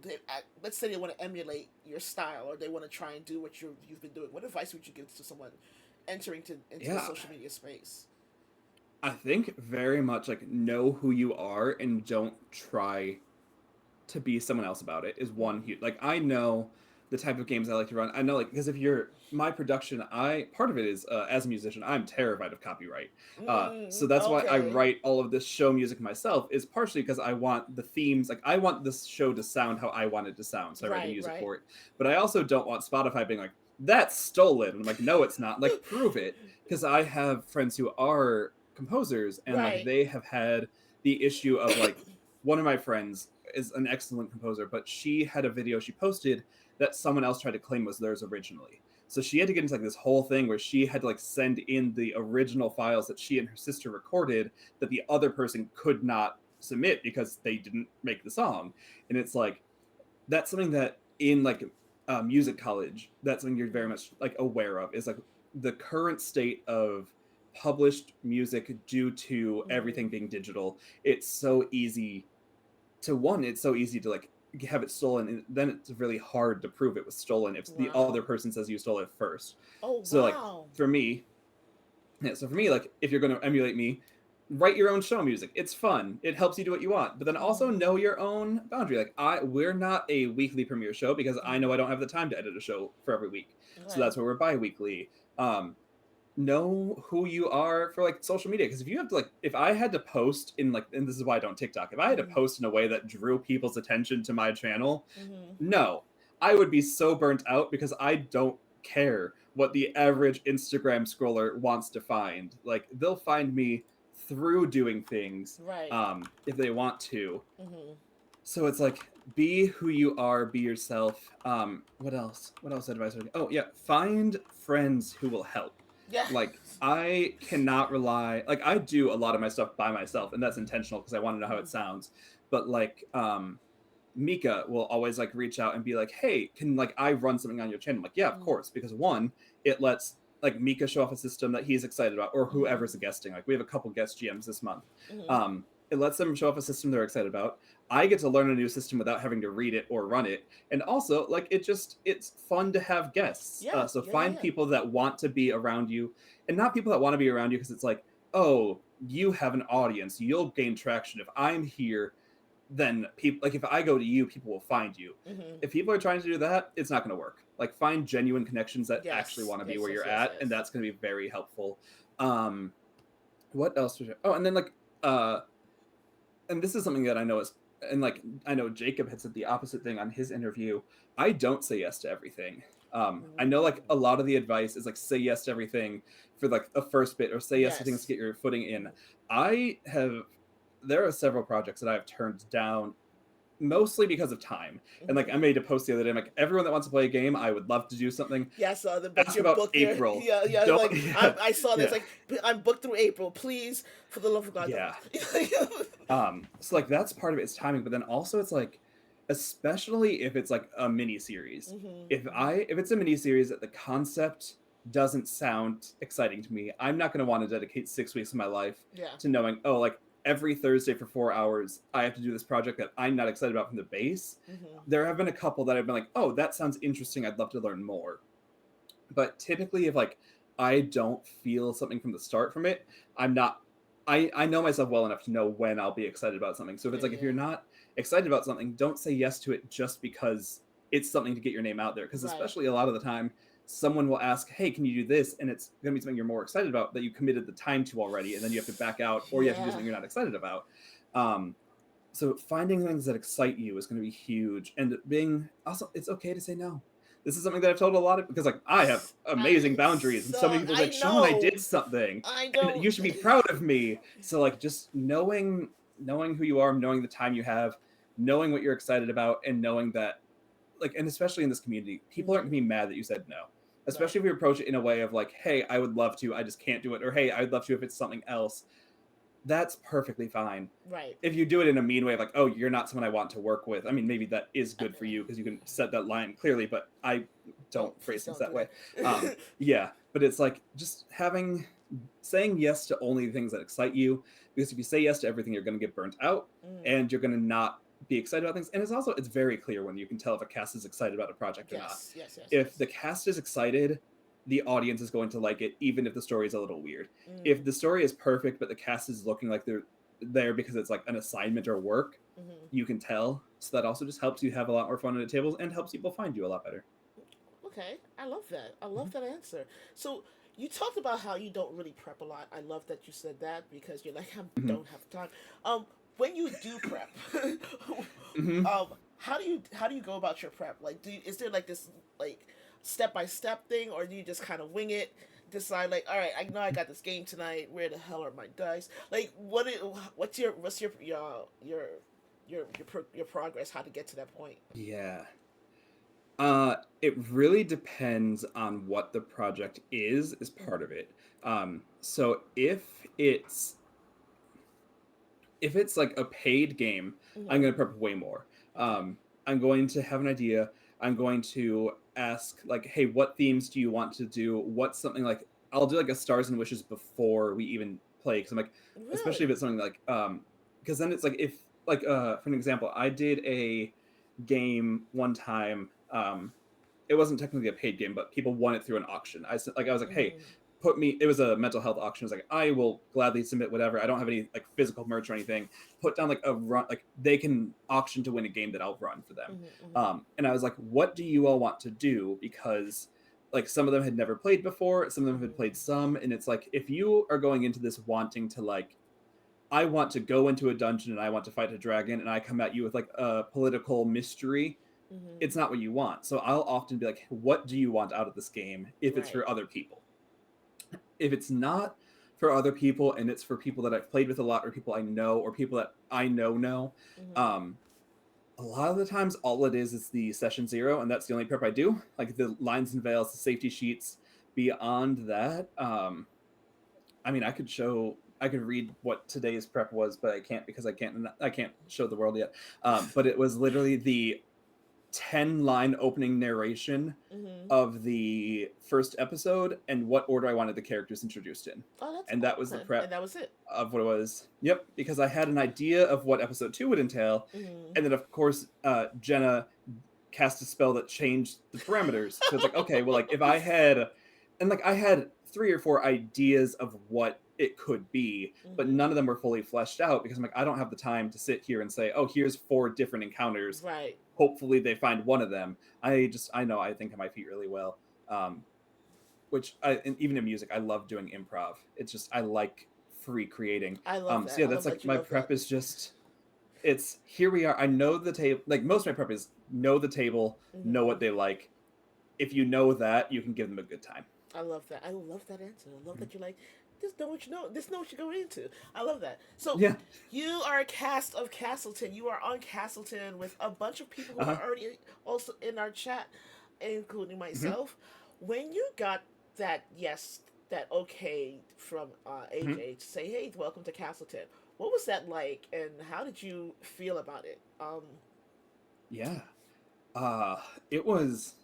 Let's say they want to emulate your style, or they want to try and do what you've been doing. What advice would you give to someone entering into the Yeah. social media space? I think very much like know who you are and don't try to be someone else about it is one Mm. huge, like I know the type of games I like to run. I know like because if you're my production, I part of it is as a musician I'm terrified of copyright. So that's why I Okay. write all of this show music myself, is partially because I want the themes, like I want this show to sound how I want it to sound, so I write the Right. music Right. for it. But I also don't want Spotify being like, that's stolen, and I'm like, no it's not, like prove it. Because I have friends who are composers and like Right. they have had the issue of like, one of my friends is an excellent composer, but she had a video she posted that someone else tried to claim was theirs originally. So she had to get into like this whole thing where she had to like send in the original files that she and her sister recorded that the other person could not submit because they didn't make the song. And it's like that's something that in like music college, that's something you're very much like aware of, is like the current state of published music due to Mm-hmm. everything being digital. It's so easy to one, it's so easy to like have it stolen, and then it's really hard to prove it was stolen if the other Wow. person says you stole it first. Oh So like wow. for me, yeah, so for me, like if you're going to emulate me, write your own show music. It's fun. It helps you do what you want, but then also Mm-hmm. know your own boundary. Like we're not a weekly premiere show because I know I Mm-hmm. don't have the time to edit a show for every week. So Right. that's why we're bi-weekly. Know who you are for like social media, because if you have to like, if I had to post in like, and this is why I don't TikTok, if I had to Mm-hmm. post in a way that drew people's attention to my channel, Mm-hmm. no, I would be so burnt out because I don't care what the average Instagram scroller wants to find. Like they'll find me through doing things Right. if they want to. Mm-hmm. So it's like be who you are, be yourself. What else? What else advice would I give? Oh yeah, find friends who will help. Yeah. Like I cannot rely, like I do a lot of my stuff by myself, and that's intentional because I want to know how it Mm-hmm. sounds. But like Mika will always like reach out and be like, "Hey, can like I run something on your channel?" I'm like, yeah, of course, because one, it lets like Mika show off a system that he's excited about, or Mm-hmm. whoever's guesting. Like we have a couple guest GMs this month. Mm-hmm. It lets them show off a system they're excited about. I get to learn a new system without having to read it or run it, and also like it's fun to have guests. Yeah. So Yeah. Yeah. find Yeah. people that want to be around you, and not people that want to be around you because it's like, oh, you have an audience, you'll gain traction if I'm here, then people, like if I go to you, people will find you. Mm-hmm. If people are trying to do that, it's not going to work. Like find genuine connections that actually Yes. want to be Yes. where Yes. you're Yes. at, and Yes. that's going to be very helpful. um what else was there? Oh, and then like uh and this is something that I know is, and like I know Jacob had said the opposite thing on his interview. I don't say yes to everything. I know like a lot of the advice is like say yes to everything for like a first bit, or say yes to things to Yes. get your footing in. Mm-hmm. I have there are several projects that I've turned down mostly because of time. And like I Hmm. made a post the other day, I'm like, everyone that wants to play a game, I would love to do something. Yeah, I saw that, but Ask you're about booked there. April. Yeah, yeah. Don't Like yeah, I saw this. yeah. Like I'm booked through April. Please, for the love of God, Yeah. don't. So like that's part of it is timing, but then also it's like, especially if it's like a mini series. Hmm. If it's a mini series that the concept doesn't sound exciting to me, I'm not going to want to dedicate 6 weeks of my life Yeah. to knowing, oh, like every Thursday for 4 hours, I have to do this project that I'm not excited about from the base. Hmm. There have been a couple that I've been like, oh, that sounds interesting. I'd love to learn more. But typically, if like I don't feel something from the start from it, I'm not. I know myself well enough to know when I'll be excited about something. So if Yeah, it's like if yeah. you're not excited about something, don't say yes to it just because it's something to get your name out there. Because Right. especially a lot of the time, someone will ask, "Hey, can you do this?" And it's going to be something you're more excited about that you committed the time to already, and then you have to back out, or you have to do Yeah. something you're not excited about. Um, so finding things that excite you is going to be huge, and being also, it's okay to say no. This is something that I've told a lot of, because like I have amazing boundaries, and so many people are I like, Sean, I know. did something, I and don't. you should be proud of me. So like just knowing who you are, knowing the time you have, knowing what you're excited about, and knowing that, like, and especially in this community, people aren't Hmm. gonna be mad that you said no. Right. Especially if you approach it in a way of like, hey, I would love to, I just can't do it, or hey, I would love to if it's something else. That's perfectly fine. Right. If you do it in a mean way of like, oh, you're not someone I want to work with, I mean, maybe that is Uh, good for you because you can set that line clearly, but I don't Don't. phrase Please things don't that do way. that. Yeah, but it's like just saying yes to only the things that excite you, because if you say yes to everything, you're going to get burnt out, Mm. and you're going to not be excited about things. And it's very clear when you can tell if a cast is excited about a project or not. Yes. Yes. Yes. If Yes. the cast is excited, the audience is going to like it, even if the story is a little weird. If Mm. the story is perfect, but the cast is looking like they're there because it's like an assignment or work, Hmm. you can tell. So that also just helps you have a lot more fun at the tables and helps people find you a lot better. Okay. I love that. I Mhm. love that answer. So you talked about how you don't really prep a lot. I love that you said that because you're like I Mhm. don't have time. When you do prep, Mhm. how do you go about your prep? Like, is there like this like step by step thing, or do you just kind of wing it? Decide like, all right, I know I got this game tonight. Where the hell are my dice? Like, what's your progress? How to get to that point? Yeah. It really depends on what the project is part of Mm-hmm. it. So if it's like a paid game, I'm Mm-hmm. going to prep way more. Okay. I'm going to have an idea. I'm going to ask like, hey, what themes do you want to do? What's something like, I'll do like a stars and wishes before we even play, because I'm like, especially if Really? it's something like because then it's like, if like for an example, I did a game one time. It wasn't technically a paid game, but people won it through an auction. I was like, hey, Mm-hmm. put me. It was a mental health auction. I was like, I will gladly submit whatever. I don't have any like physical merch or anything. Put down like a run, like they can auction to win a game that I'll run for them. Mm-hmm. Mm-hmm. And I was like, what do you all want to do? Because like some of them had never played before, some of them had Mm-hmm. played some, and it's like if you are going into this wanting to like, I want to go into a dungeon and I want to fight a dragon, and I come at you with like a political mystery, Mm-hmm. it's not what you want. So I'll often be like, what do you want out of this game if it's Right. for other people? If it's not for other people and it's for people that I've played with a lot, or people I know, or people that I know, Mm-hmm. um, a lot of the times all it is the session zero, and that's the only prep I do. Like the lines and veils, the safety sheets. Beyond that, I mean, I could read what today's prep was, but I can't because I can't show the world yet. But it was literally the 10-line opening narration Mm-hmm. of the first episode and what order I wanted the characters introduced in. Oh, that's And that was the okay. prep And that was it. of what it was. Yep, because I had an idea of what episode 2 would entail. Mm-hmm. And then, of course, Jenna cast a spell that changed the parameters. So it's like, okay, well, like if I had, and like I had 3 or 4 ideas of what it could be, but Mm-hmm. none of them were fully fleshed out because I'm like, I don't have the time to sit here and say, oh, here's 4 different encounters. Right. Hopefully they find one of them. I know I think on my feet really well. And even in music, I love doing improv. It's just I like free creating. I love So that. yeah, I love that's like that you my love that. prep is just, it's here we are. I know the table. Like most of my prep is know the table, know Mm-hmm. what they like. If you know that, you can give them a good time. I love that. I love that answer. I love that you like. just know what you know. Just know what you're going into. I love that. So Yeah. you are a cast of Castleton. You are on Castleton with a bunch of people who Uh-huh. are already also in our chat, including Hmm. myself. When you got that yes, that okay from Hmm. AJ to say, "Hey, welcome to Castleton," what was that like, and how did you feel about it? Yeah. Uh, it was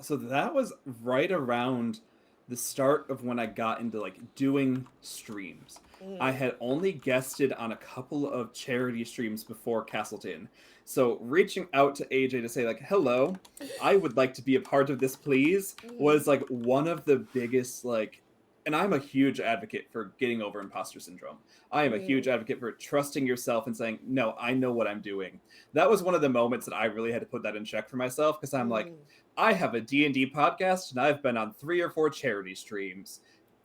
so that was right around the start of when I got into like doing streams. I Mm, had only guested on a couple of charity streams before Castleton. So reaching out to AJ to say like, "Hello, I would like to be a part of this, please," mm, was like one of the biggest like, and I'm a huge advocate for getting over imposter syndrome. I am a mm, huge advocate for trusting yourself and saying, "No, I know what I'm doing." That was one of the moments that I really had to put that in check for myself because I'm like, mm. I have a D&D podcast and I've been on 3 or 4 charity streams.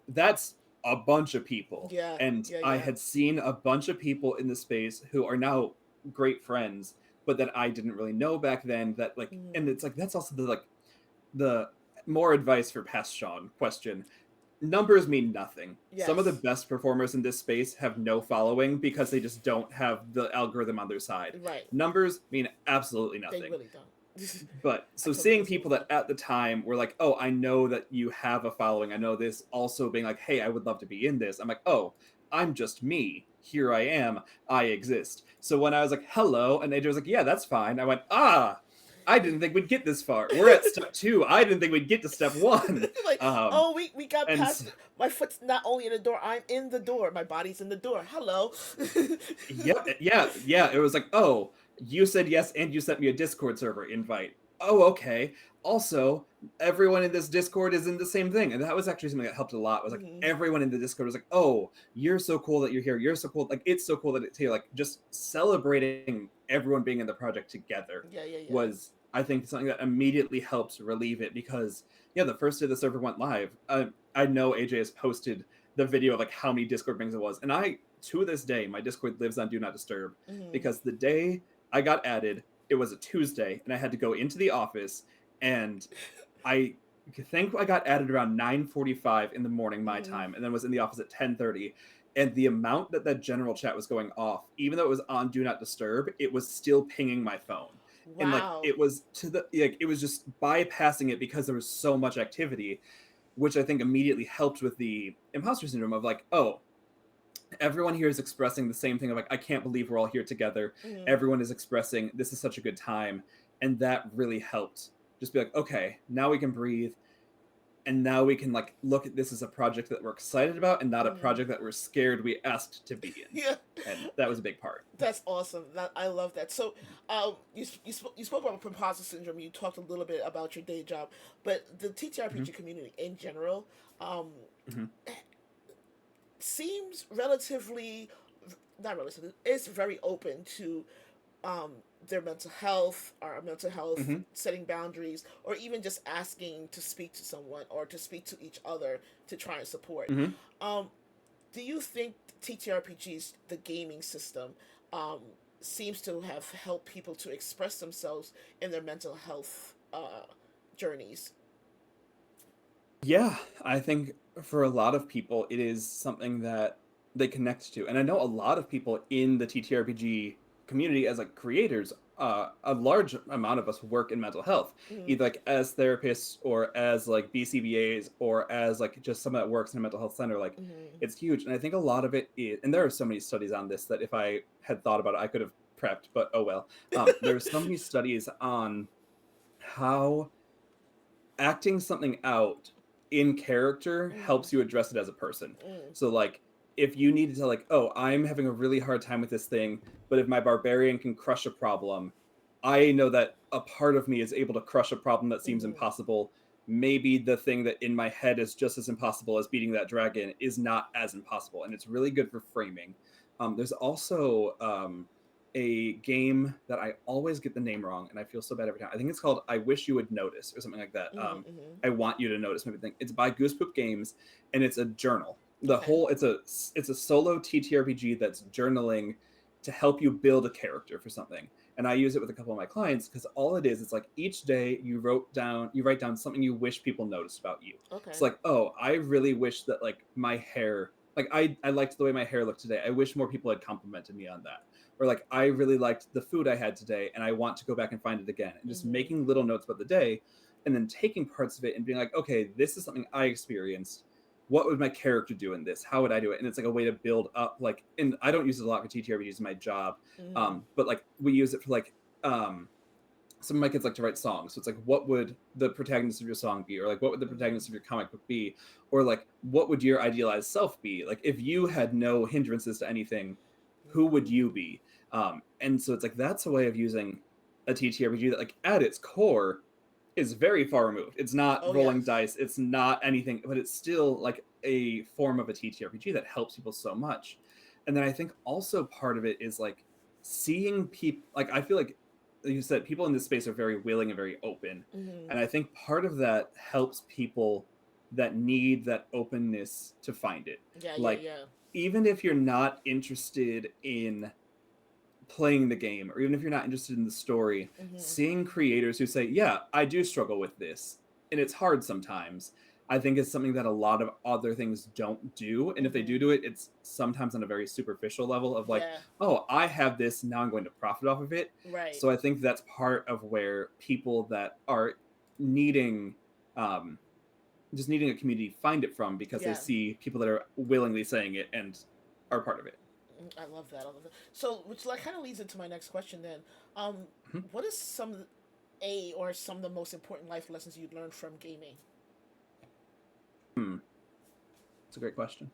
That's a bunch of people. Yeah, And yeah, I yeah. had seen a bunch of people in the space who are now great friends, but that I didn't really know back then that like, and Mm. it's like that's also the like the more advice for past Sean question. Numbers mean nothing. Some of the Yes, best performers in this space have no following because they just don't have the algorithm on their side. right. Numbers mean absolutely They nothing. really don't. But I so totally seeing agree people with that that. at the time were like, "Oh, I know that you have a following. I know this." Also being like, "Hey, I would love to be in this." I'm like, "Oh, I'm just me. Here I am. I exist." So when I was like, "Hello," and AJ was like, "Yeah, that's fine," I went, "Ah, I didn't think we'd get this far. We're at step 2. I didn't think we'd get to step 1." Like, Um, oh, we got and past. My foot's not only in the door. I'm in the door. My body's in the door. Hello. yeah, yeah. It was like, oh, you said yes, and you sent me a Discord server invite. Oh, okay. Also, everyone in this Discord is in the same thing, and that was actually something that helped a lot. Was like Mhm. everyone in the Discord was like, "Oh, you're so cool that you're here. You're so cool. Like it's so cool that it's here." Like just celebrating everyone being in the project together Yeah, yeah, yeah. was, I think, something that immediately helps relieve it because yeah, the first day the server went live, I know AJ has posted the video of like how many Discord pings it was, and I to this day, my Discord lives on Do Not Disturb Mhm. because the day I got added, it was a Tuesday, and I had to go into the office, and I think I got added around 9:45 in the morning my Mhm. time, and then was in the office at 10:30. And the amount that that general chat was going off, even though it was on Do Not Disturb, it was still pinging my phone. And like Wow. it was to the like it was just bypassing it because there was so much activity, which I think immediately helped with the imposter syndrome of like, oh, everyone here is expressing the same thing of like, I can't believe we're all here together. Mhm. Everyone is expressing this is such a good time. And that really helped just be like, okay, now we can breathe. And now we can like look at this as a project that we're excited about and not a Mhm. project that we're scared we asked to be in. Yeah. And that was a big part. That's awesome. I love that. So, you spoke about imposter syndrome. You talked a little bit about your day job, but the Mm-hmm. TTRPG community in general, um, Mm-hmm. seems relatively, not relatively, is very open to um, their mental health or mental health, Mm-hmm. setting boundaries, or even just asking to speak to someone or to speak to each other to try and support. Mm-hmm. Um, do you think TTRPGs, the gaming system, um, seems to have helped people to express themselves in their mental health journeys? Yeah, I think for a lot of people, it is something that they connect to. And I know a lot of people in the TTRPG community as like creators, a large amount of us work in mental health, Mm-hmm. either like as therapists or as like BCBAs or as like just someone that works in a mental health center. Like Mm-hmm. it's huge. And I think a lot of it is, and there are so many studies on this that if I had thought about it, I could have prepped, but oh well. There's so many studies on how acting something out in character Mm-hmm. helps you address it as a person. Mm-hmm. So like if you needed to like, oh, I'm having a really hard time with this thing, but if my barbarian can crush a problem, I know that a part of me is able to crush a problem that seems Mm-hmm. impossible. Maybe the thing that in my head is just as impossible as beating that dragon is not as impossible, and it's really good for framing. There's also a game that I always get the name wrong, and I feel so bad every time. I think it's called "I Wish You Would Notice" or something like that. Mm-hmm. I want you to notice. Maybe think it's by Goosepoop Games, and it's a journal. The Okay. whole it's a solo TTRPG that's journaling to help you build a character for something. and I use it with a couple of my clients because all it is, it's like each day you write down something you wish people noticed about you. It's Okay. like, oh, I really wish that like my hair, like I liked the way my hair looked today. I wish more people had complimented me on that. Or like I really liked the food I had today and I want to go back and find it again. And just Mhm. making little notes about the day and then taking parts of it and being like, okay, this is something I experienced. What would my character do in this? How would I do it? And it's like a way to build up like, and I don't use it a lot for TTRPGs in my job, Mhm. but like we use it for like some of my kids like to write songs. So it's like, what would the protagonist of your song be? Or like, what would the Mhm. protagonist of your comic book be? Or like, what would your idealized self be? Like, if you had no hindrances to anything, who would Mhm. you be? And so it's like, that's a way of using a TTRPG that, like, at its core, is very far removed. It's not Oh rolling yes. dice. It's not anything, but it's still like a form of a TTRPG that helps people so much. And then I think also part of it is like seeing people. Like I feel like you said, people in this space are very willing and very open, Mhm. and I think part of that helps people that need that openness to find it. Yeah, yeah, Like yeah. even if you're not interested in playing the game or even if you're not interested in the story, Mhm. seeing creators who say, yeah, I do struggle with this and it's hard sometimes, I think is something that a lot of other things don't do. And if they Mhm. do it, it's sometimes on a very superficial level of like, Yeah. oh, I have this, now I'm going to profit off of it. Right. So I think that's part of where people that are needing um just needing a community find it from, because they Yeah. see people that are willingly saying it and are part of it. I love that. I love that. So, which like kind of leads into my next question then. Um, Mhm. what is some of the most important life lessons you learned from gaming? Hmm. It's a great question.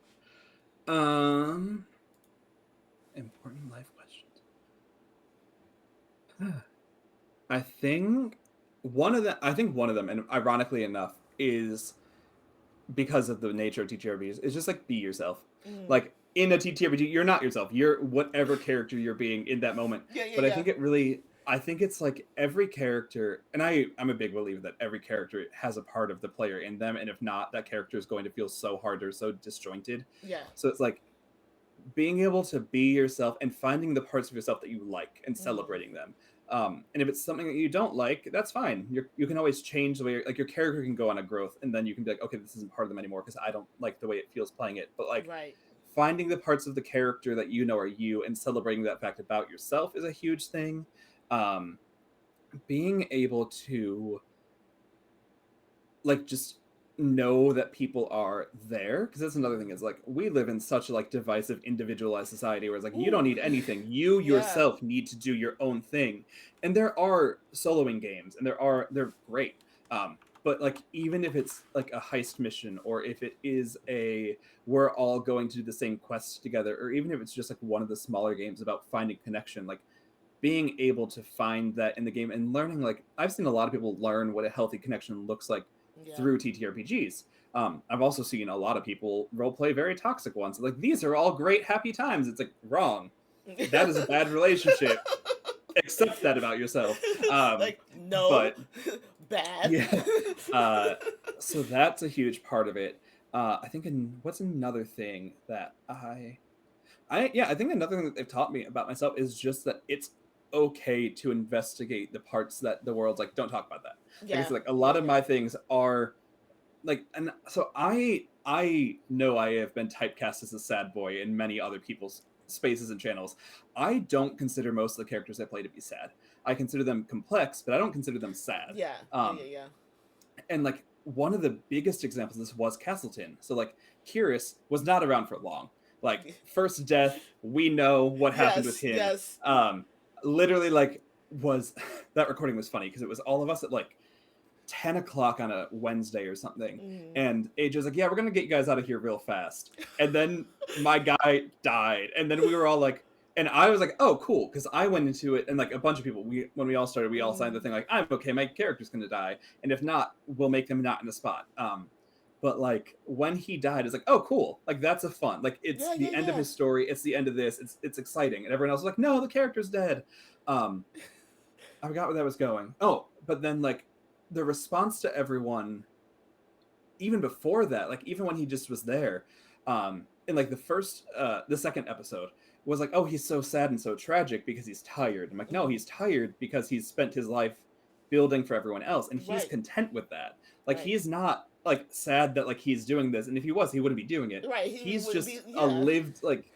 Um, Important life questions. I think one of them, and ironically enough, is because of the nature of TTRPGs, is just like be yourself. Mm. Like in a TTRPG, you're not yourself. You're whatever character you're being in that moment. Yeah, yeah, But yeah. I think it's like every character, and I'm a big believer that every character has a part of the player in them, and if not, that character is going to feel so hard or so disjointed. Yeah. So it's like being able to be yourself and finding the parts of yourself that you like and Mm. celebrating them. And if it's something that you don't like, that's fine. You can always change the way like your character can go on a growth, and then you can be like, okay, this isn't part of them anymore because I don't like the way it feels playing it. But like Right. finding the parts of the character that you know are you and celebrating that fact about yourself is a huge thing. Um, Being able to like just know that people are there, because that's another thing, Mm. is like we live in such a like divisive individualized society where it's like you don't Ooh. need anything, you Yeah. yourself need to do your own thing. And there are soloing games and they're great, but like even if it's like a heist mission, or if it is a we're all going to do the same quest together, or even if it's just like one of the smaller games about finding connection, like being able to find that in the game and learning, like I've seen a lot of people learn what a healthy connection looks like Yeah. through TTRPGs. I've also seen a lot of people role play very toxic ones. Like these are all great happy times. It's like wrong. That is a bad relationship. Accept that about yourself. Like no, But bad. yeah, uh, so that's a huge part of it. I think what's another thing that I think another thing that they've taught me about myself is just that it's okay to investigate the parts that the world's like, don't talk about that. Like I Yeah, said, like a yeah, lot of yeah. my things are like, and so I know I have been typecast as a sad boy in many other people's spaces and channels. I don't consider most of the characters I play to be sad. I consider them complex, but I don't consider them sad. Yeah, yeah, yeah, Um, yeah. and like one of the biggest examples of this was Castleton. So like Cyrus was not around for long. Like first death, we know what happened with Yes, him. yes. Um, Literally like was that recording was funny because it was all of us at like 10 o'clock on a Wednesday or something. Mm. And AJ was like, yeah, we're gonna get you guys out of here real fast. And then my guy died. And then we were all like, and I was like, oh, cool. Because I went into it and like a bunch of people, when we all started, we all signed the Mm. thing like, I'm okay, my character's gonna die. And if not, we'll make them not in the spot. But like when he died, it's like, oh, cool. Like that's a fun. Like it's Yeah, yeah, the end of yeah. his story. It's the end of this. It's exciting. And everyone else was like, no, the character's dead. Um, I forgot where that was going. Oh, but then like the response to everyone, even before that, like even when he just was there, in like the second episode, was like, oh, he's so sad and so tragic because he's tired. I'm like, no, Mm-hmm. he's tired because he's spent his life building for everyone else, and he's Right. content with that. Like, Right. he's not like sad that like he's doing this, and if he was, he wouldn't be doing it. Right. He He's would be. just a Yeah. lived like.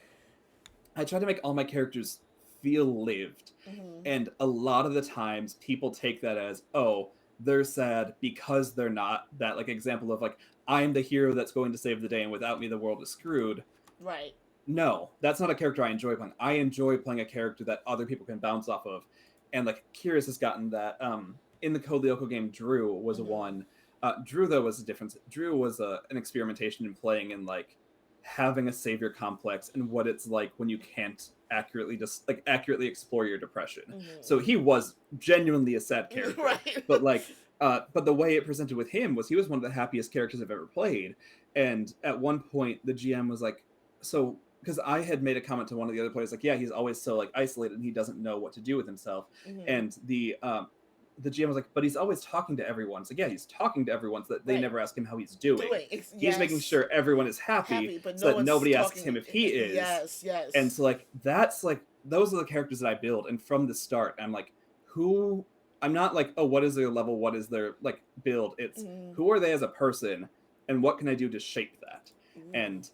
I try to make all my characters feel lived, Mm-hmm. and a lot of the times people take that as, oh, they're sad because they're not that like example of like, I'm the hero that's going to save the day, and without me the world is screwed. Right. No, that's not a character I enjoy playing. I enjoy playing a character that other people can bounce off of. And like Curious has gotten that. In the Code Lyoko game, Drew was Mm-hmm. one. Drew though was a difference. Drew was an experimentation in playing and like having a savior complex and what it's like when you can't accurately explore your depression. So Mm-hmm. he was genuinely a sad Mm-hmm. character. Right. But like but the way it presented with him was he was one of the happiest characters I've ever played. And at one point the GM was like, so because I had made a comment to one of the other players, like, yeah, he's always so like isolated and he doesn't know what to do with himself. Mm-hmm. And the GM was like, but he's always talking to everyone. It's like, yeah, he's talking to everyone so that they Right. never ask him how he's doing. Doing. He's making Yes. sure everyone is happy Happy, but so no that one's nobody asks talking. him if he is. Yes. And Yes. so like that's like those are the characters that I build. And from the start, I'm like, who I'm not like, oh, what is their level? What is their like build? It's Mm-hmm. who are they as a person and what can I do to shape that? And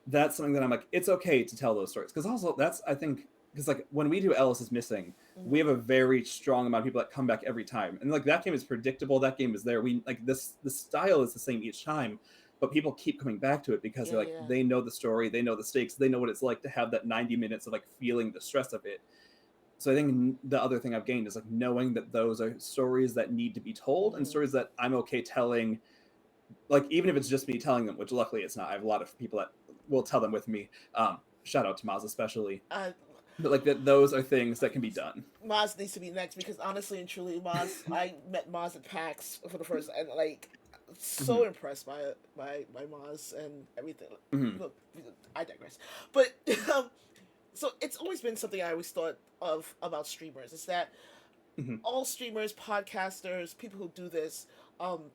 that's something that I'm like, it's okay to tell those stories. Because also that's I think because like when we do Ellis is Missing, we have Mm-hmm. a very strong amount of people that come back every time. And like that game is predictable, that game is there. We like this the style is the same each time, but people keep coming back to it because Yeah. they're like Yeah. they know the story, they know the stakes, they know what it's like to have that 90 minutes of like feeling the stress of it. So I think the other thing I've gained is like knowing that those are stories that need to be told and Mm-hmm. stories that I'm okay telling, like even if it's just me telling them, which luckily it's not. I have a lot of people that will tell them with me. Shout out to Maz especially. Uh, But like that, those are things that can be done. Maz needs to be next because honestly and truly, Maz, I met Maz at PAX for the first, and like so Mm-hmm. impressed by Maz and everything. Mm-hmm. Look, I digress. But so it's always been something I always thought of about streamers is that Mm-hmm. all streamers, podcasters, people who do this, um,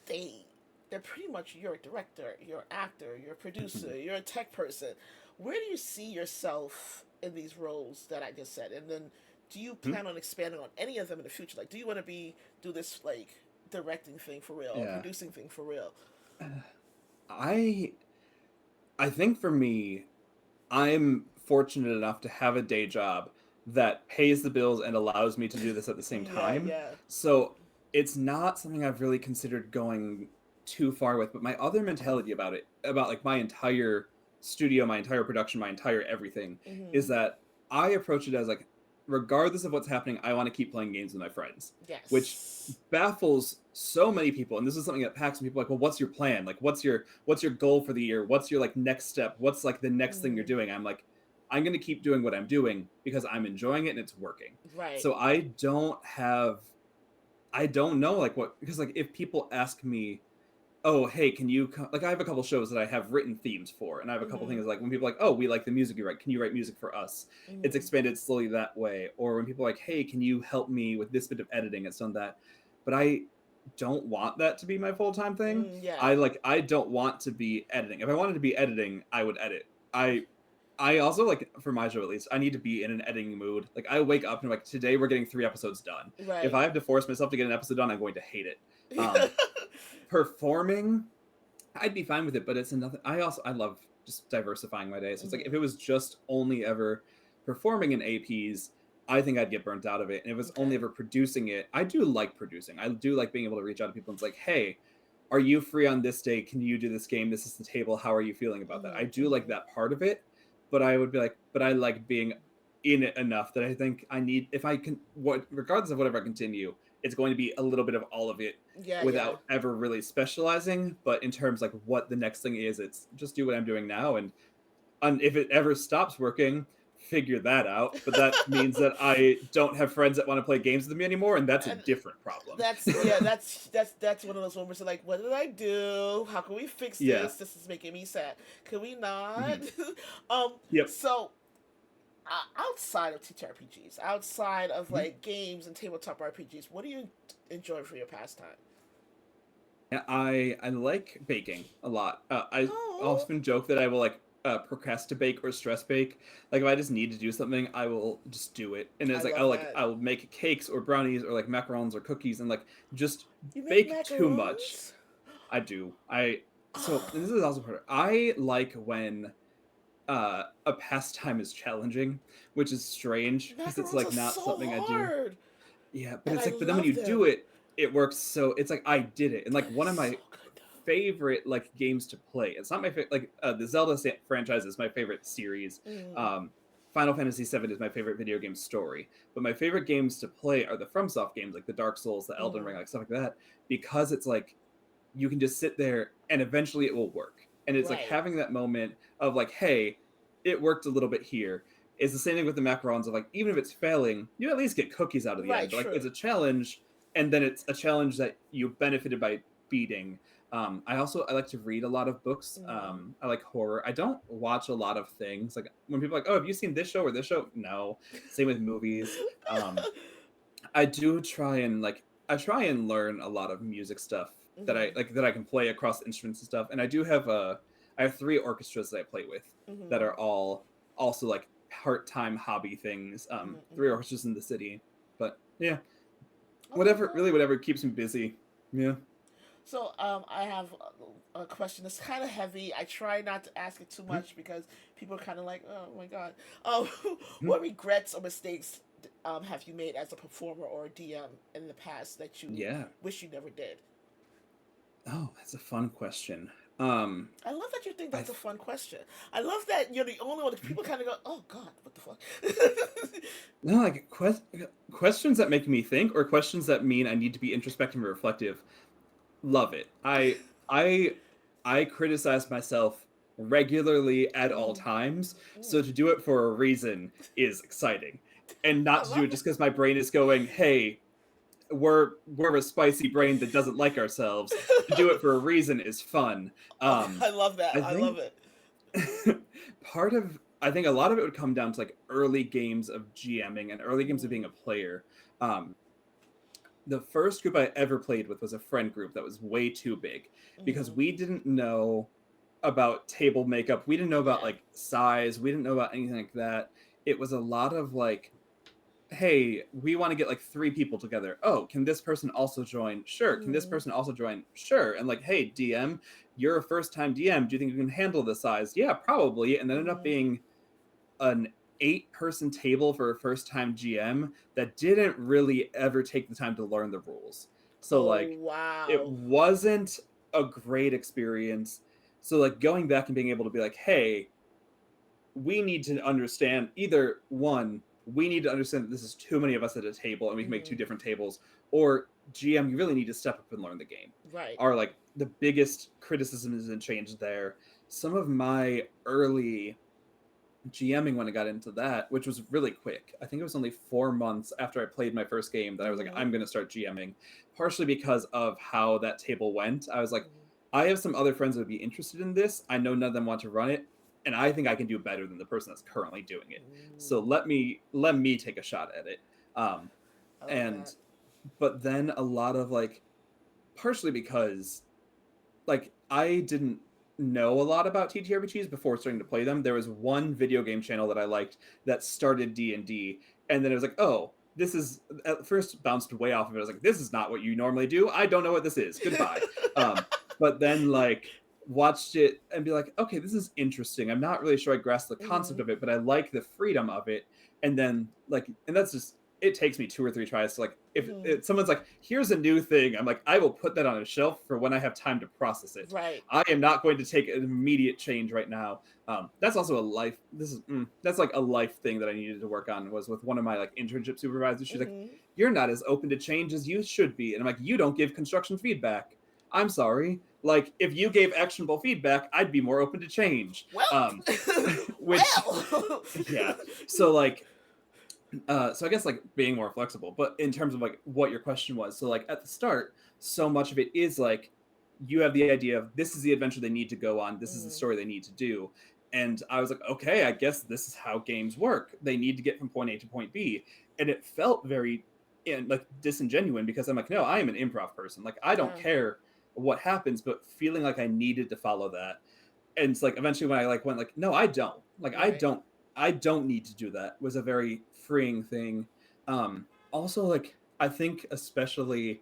they they're pretty much you're a director, you're an actor, you're a producer, you're a tech person. Where do you see yourself in these roles that I just said? And then do you Mm-hmm. plan on expanding on any of them in the future? Like do you want to be do this like directing thing for real or Yeah. producing thing for real? I I think for me, I'm fortunate enough to have a day job that pays the bills and allows me to do this at the same Yeah, time. yeah. So it's not something I've really considered going too far with. But my other mentality about it, about like my entire studio, my entire production, my entire everything, Mm-hmm. is that I approach it as like, regardless of what's happening, I want to keep playing games with my friends, which Yes. baffles so many people. And this is something that packs people like, well, what's your plan? Like, what's your goal for the year? What's your like next step? What's like the next thing you're Mm-hmm. doing? I'm like, I'm gonna keep doing what I'm doing because I'm enjoying it and it's working. Right. So I don't know like what because like if people ask me, oh hey, can you like I have a couple shows that I have written themes for, and I have a couple Mm-hmm. things like when people are like, oh, we like the music you write, can you write music for us? It's Mm-hmm. expanded slowly that way. Or when people are like, hey, can you help me with this bit of editing? It's done that. But I don't want that to be my full-time thing. Yeah. I don't want to be editing. If I wanted to be editing, I would edit. I also like for my show at least, I need to be in an editing mood. Like I wake up and I'm like, today we're getting 3 episodes done. If Right. I have to force myself to get an episode done, I'm going to hate it. Um, Performing, I'd be fine with it, but it's another. I love just diversifying my day. So it's like Mm-hmm. if it was just only ever performing in APs, I think I'd get burnt out of it. And if it was only Okay. ever producing it, I do like producing. I do like being able to reach out to people and it's like, hey, are you free on this day? Can you do this game? This is the table. How are you feeling about that? I Mm-hmm. do like Mm-hmm. that part of it, but I would be like, but I like being in it enough that I think I need if I can what regardless of whatever I continue, it's going to be a little bit of all of it Yeah, yeah. without ever really specializing. But in terms like what the next thing is, it's just do what I'm doing now, and if it ever stops working, figure that out. But that means that I don't have friends that want to play games with me anymore, and that's a And different problem. that's yeah, that's one of those moments of like, what did I do? How can we fix Yeah. this? This is making me sad. Can we not? Hmm. um. Yep. So outside of TTRPGs, outside of Mhm. like games and tabletop RPGs, what do you enjoy for your pastime? Yeah, I like baking a lot. I Oh. often joke that I will like procrastinate or stress bake. Like if I just need to do something, I will just do it. And I it's like love that. I'll make cakes or brownies or like macarons or cookies and like just You make bake too much. macarons? I do. I so and this Oh, is also part of I like when a pastime is challenging, which is strange because it's macarons are like not so something I do. hard, Yeah, but and it's I like but then when love you do them. it, it works so it's like I did it. And like one It's of so my good. favorite like games to play. It's not my favorite like the Zelda franchise is my favorite series. Mm, Um Final Fantasy VII is my favorite video game story, but my favorite games to play are the FromSoft games like the Dark Souls, the Elden Ring, mm, like stuff like that, because it's like you can just sit there and eventually it will work. And it's like right, having that moment of like, hey, it worked a little bit here. It's the same thing with the macarons of like, even if it's failing, you at least get cookies out of the right, end. But like, true. it's a challenge, and then it's a challenge that you benefited by beating. I like to read a lot of books. Mm. I like horror. I don't watch a lot of things. Like when people are like, oh, have you seen this show or this show? No. Same with movies. I do try and like I try and learn a lot of music stuff Hmm. that I can play across instruments and stuff. And I have three orchestras that I play with that Hmm. are all also like part-time hobby things. Hmm. Three Hmm. orchestras in the city. But yeah, Okay, cool. whatever keeps me busy. Yeah. So, I have a question that's kind of heavy. I try not to ask it too much because people are kind of like, "Oh my god." Um, what regrets or mistakes have you made as a performer or a DM in the past that you Yeah. wish you never did? Oh, that's a fun question. Um I love that you think I that's a fun question. I love that you're the only one that people kind of go, "Oh God, what the fuck?" no, like questions that make me think or questions that mean I need to be introspective and reflective. Love it. I I criticize myself regularly at all Mm, times, mm. so to do it for a reason is exciting. And I not to do love it it. just because my brain is going, hey, we're a spicy brain that doesn't like ourselves. To do it for a reason is fun. Oh, Um I love that. I I love think it. I think a lot of it would come down to like early games of GMing and early games of being Mm, a player. Um, the first group I ever played with was a friend group that was way too big because mm, we didn't know about table makeup. We didn't know about yeah. like size. We didn't know about anything like that. It was a lot of like, hey, we want to get like three people together. Oh, can this person also join? Sure. Can this Mm, person also join? Sure. And like, hey, DM, you're a first time DM. Do you think you can handle this size? Yeah, probably. And then ended up mm. being an 8-person table for a first time GM that didn't really ever take the time to learn the rules. So Oh like it wow. wasn't a great experience. So like going back and being able to be like, "Hey, we need to understand either one, we need to understand that this is too many of us at a table and we can make two Mm, different tables, or GM, you really need to step up and learn the game." right. Are like the biggest criticisms and change there. Some of my early GMing when I got into that, which was really quick. I think it was only 4 months after I played my first game that I was like, Mm-hmm. I'm going to start GMing, partially because of how that table went. I was like, Mm-hmm. I have some other friends that would be interested in this. I know none of them want to run it, and I think I can do better than the person that's currently doing it. So Ooh, let me take a shot at it. Um, I love and that. but then a lot of like, partially because like I didn't know a lot about TTRPGs before starting to play them. There was one video game channel that I liked that started D&D, and then it was like, "Oh, this is," at first bounced way off of it. I was like, "This is not what you normally do. I don't know what this is. Goodbye." But then like watched it and be like, "Okay, this is interesting. I'm not really sure I grasp the concept Mm-hmm. of it, but I like the freedom of it." And then like and that's just it takes me two or three tries to like Mm-hmm. someone's like, here's a new thing, I'm like, I will put that on a shelf for when I have time to process it. Right. I am not going to take an immediate change right now. That's also a life, that's like a life thing that I needed to work on, was with one of my like internship supervisors. She's like, Mm-hmm. you're not as open to change as you should be. And I'm like, you don't give construction feedback. I'm sorry, like if you gave actionable feedback, I'd be more open to change. Well, Which well. yeah, so like so I guess like being more flexible, but in terms of like what your question was, so like at the start, so much of it is like you have the idea of this is the adventure they need to go on, this is the Mm, story they need to do. And I was like, okay, I guess this is how games work. They need to get from point A to point B. And it felt very and like disingenuous because I'm like, no, I am an improv person. Like I don't yeah. care what happens, but feeling like I needed to follow that. and it's like eventually when I like went like, no, I don't. Like Right. I don't need to do that was a very freeing thing. Also like I think especially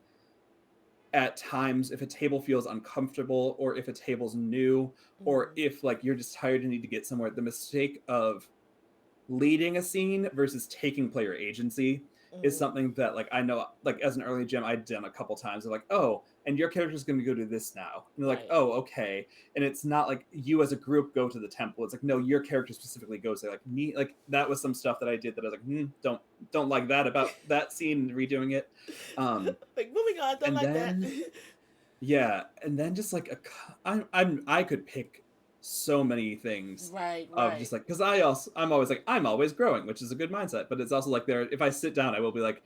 at times if a table feels uncomfortable or if a table's new or Mm, if like you're just tired and need to get somewhere, the mistake of leading a scene versus taking player agency is mm, something that like I know like as an early GM I'd done a couple times. They're like, oh, and your character's going to go do this now. And they're like, right. oh, okay. And it's not like you as a group go to the temple. It's like no, your character specifically goes there. Like me, like that was some stuff that I did that I was like, don't like that about that scene and redoing it. Um, Like moving on, don't and like that. then yeah, and then just like I could pick so many things Right, of just right. like because I'm always like I'm always growing, which is a good mindset. But it's also like there if I sit down, I will be like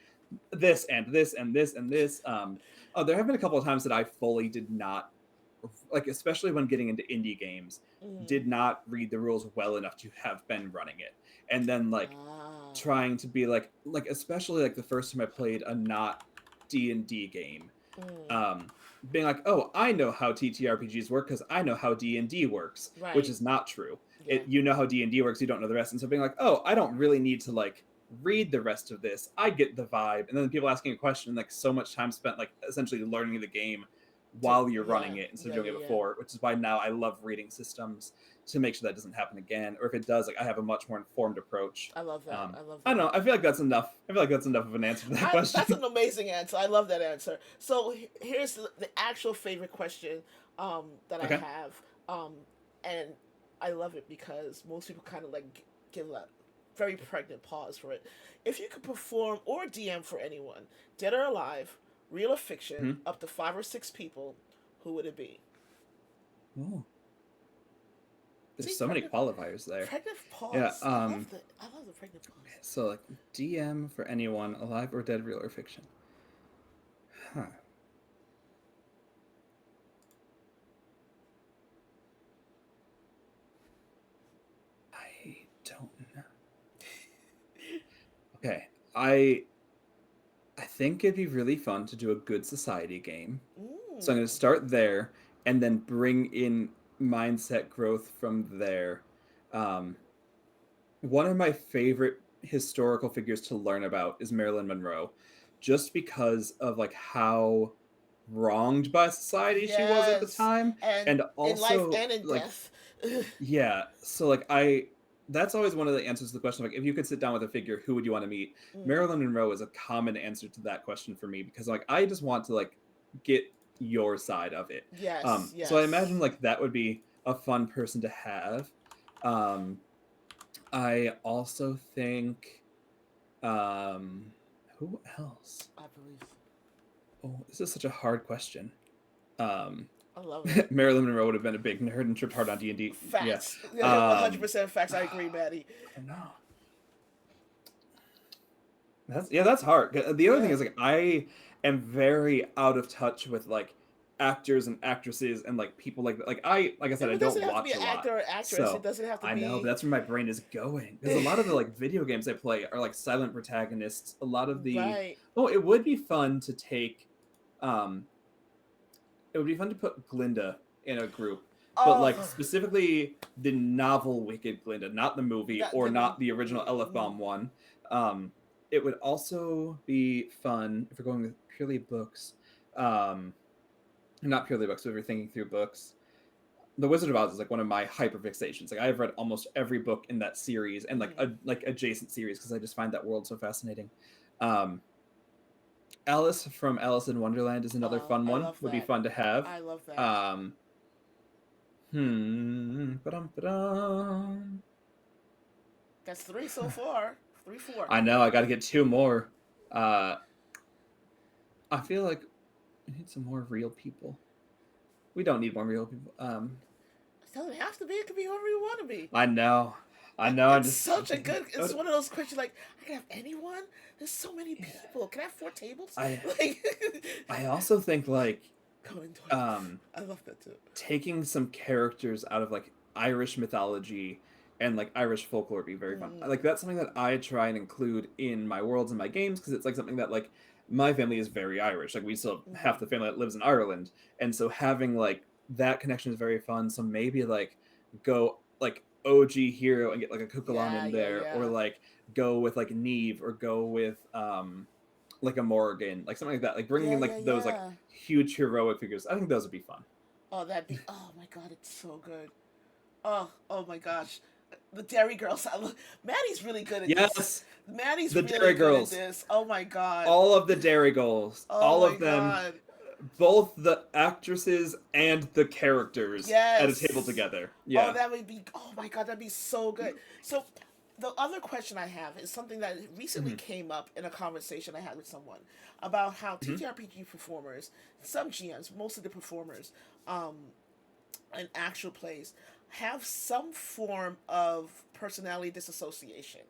this and this and this and this. Oh, there have been a couple of times that I fully did not like, especially when getting into indie games, Mm. did not read the rules well enough to have been running it, and then like Ah. trying to be like especially like the first time I played a not D&D game Mm. um, being like, "Oh, I know how TTRPGs work because I know how D&D works," which Right. is not true. Yeah. You know how D&D works, you don't know the rest, and so being like, "Oh, I don't really need to like read the rest of this. I get the vibe." And then people asking a question, like so much time spent like essentially learning the game while you're Yeah. running it instead of Yeah. doing Yeah. it Yeah. before, which is why now I love reading systems to make sure that doesn't happen again, or if it does, like I have a much more informed approach. I love that. I love I don't that. know. I feel like that's enough. I feel like that's enough of an answer to that That's question. an amazing answer. I love that answer. So here's the actual favorite question that I Okay. have, and I love it because most people kind of like give a very pregnant pause for it. If you could perform or DM for anyone, dead or alive, real or fiction, Hmm. up to 5 or 6 people, who would it be? Oh, there's See, so many qualifiers there. pregnant Yeah. pause. I love the pregnant pause. So like DM for anyone, alive or dead, real or fiction. Huh. I don't know. Okay. I think it'd be really fun to do a good society game. So I'm going to Mm. start there and then bring in mindset growth from there. Um, one of my favorite historical figures to learn about is Marilyn Monroe, just because of like how wronged by society she was at the Yes, time, and and in life also and in like death. yeah, so like I that's always one of the answers to the question like if you could sit down with a figure, who would you want to meet? Mm. Marilyn Monroe is a common answer to that question for me because like I just want to like get your side of it. Yes, So I yes. imagine like that would be a fun person to have. Um I also think um who else? I believe. Oh, this is such a hard question. Um I love it. Marilyn Monroe would have been a big nerd and tripped hard on D&D. Yeah. Facts. Yeah, one hundred Um percent facts. I agree, I Maddie. don't know. That's hard. The other thing Yeah. is like I am very out of touch with like actors and actresses and like people like that. Like I said, I It don't doesn't have to be watch an a lot. actor or actress. It So doesn't have to I know, but be. that's where my brain is going. Because a lot of the like video games I play are like silent protagonists. A lot of the Right. oh, it would be fun to take um it would be fun to put Glinda in a group, but like Oh, specifically the novel Wicked Glinda, not the movie that or the. not the original Elf Bomb one. Um, it would also be fun if we're going with purely books. Um, not purely books, but if we're thinking through books. The Wizard of Oz is like one of my hyperfixations. Like I've read almost every book in that series and Mm, like adjacent series because I just find that world so fascinating. Um, Alice from Alice in Wonderland is another fun I one. love Would be that. fun to have. I love that. Um, Ba-dum, ba-dum. That's three so far. 3-4. I know. I got to get two more. Uh, I feel like we need some more real people. We don't need more real people. It doesn't have to be. It could be whoever you want to be. I know. I know. I'm It's just. such a good. It's one of those questions like I can have anyone. There's so many Yeah. people. Can I have 4 tables? I. Like I also think like going to. um I love that too. taking some characters out of like Irish mythology and like Irish folklore would be very fun. Mm, Like that's something that I try and include in my worlds and my games because it's like something that like my family is very Irish. Like we still have half mm-hmm. the family that lives in Ireland, and so having like that connection is very fun. So maybe like go like OG hero and get like a Kukulon Yeah, in yeah, there, or yeah. like go with like Neve, or go with like a Morrigan, like something like that. Like bringing Yeah, in yeah, like those like yeah. huge heroic figures. I think those would be fun. Oh, that'd be. Oh my god, it's so good. Oh my gosh. The Dairy Girls. Maddie's really good at this. Yes, Maddie's the really Dairy good at Girls, this. Oh my god. all of the Dairy Girls, Oh all my of them, god. both the actresses and the characters at a table Yes. together. Oh, Yeah. that would be. Oh my god, that'd be so good. So, the other question I have is something that recently Hmm. came up in a conversation I had with someone about how Hmm. TTRPG performers, some GMs, most of the performers, um, in actual plays, have some form of personality disassociation,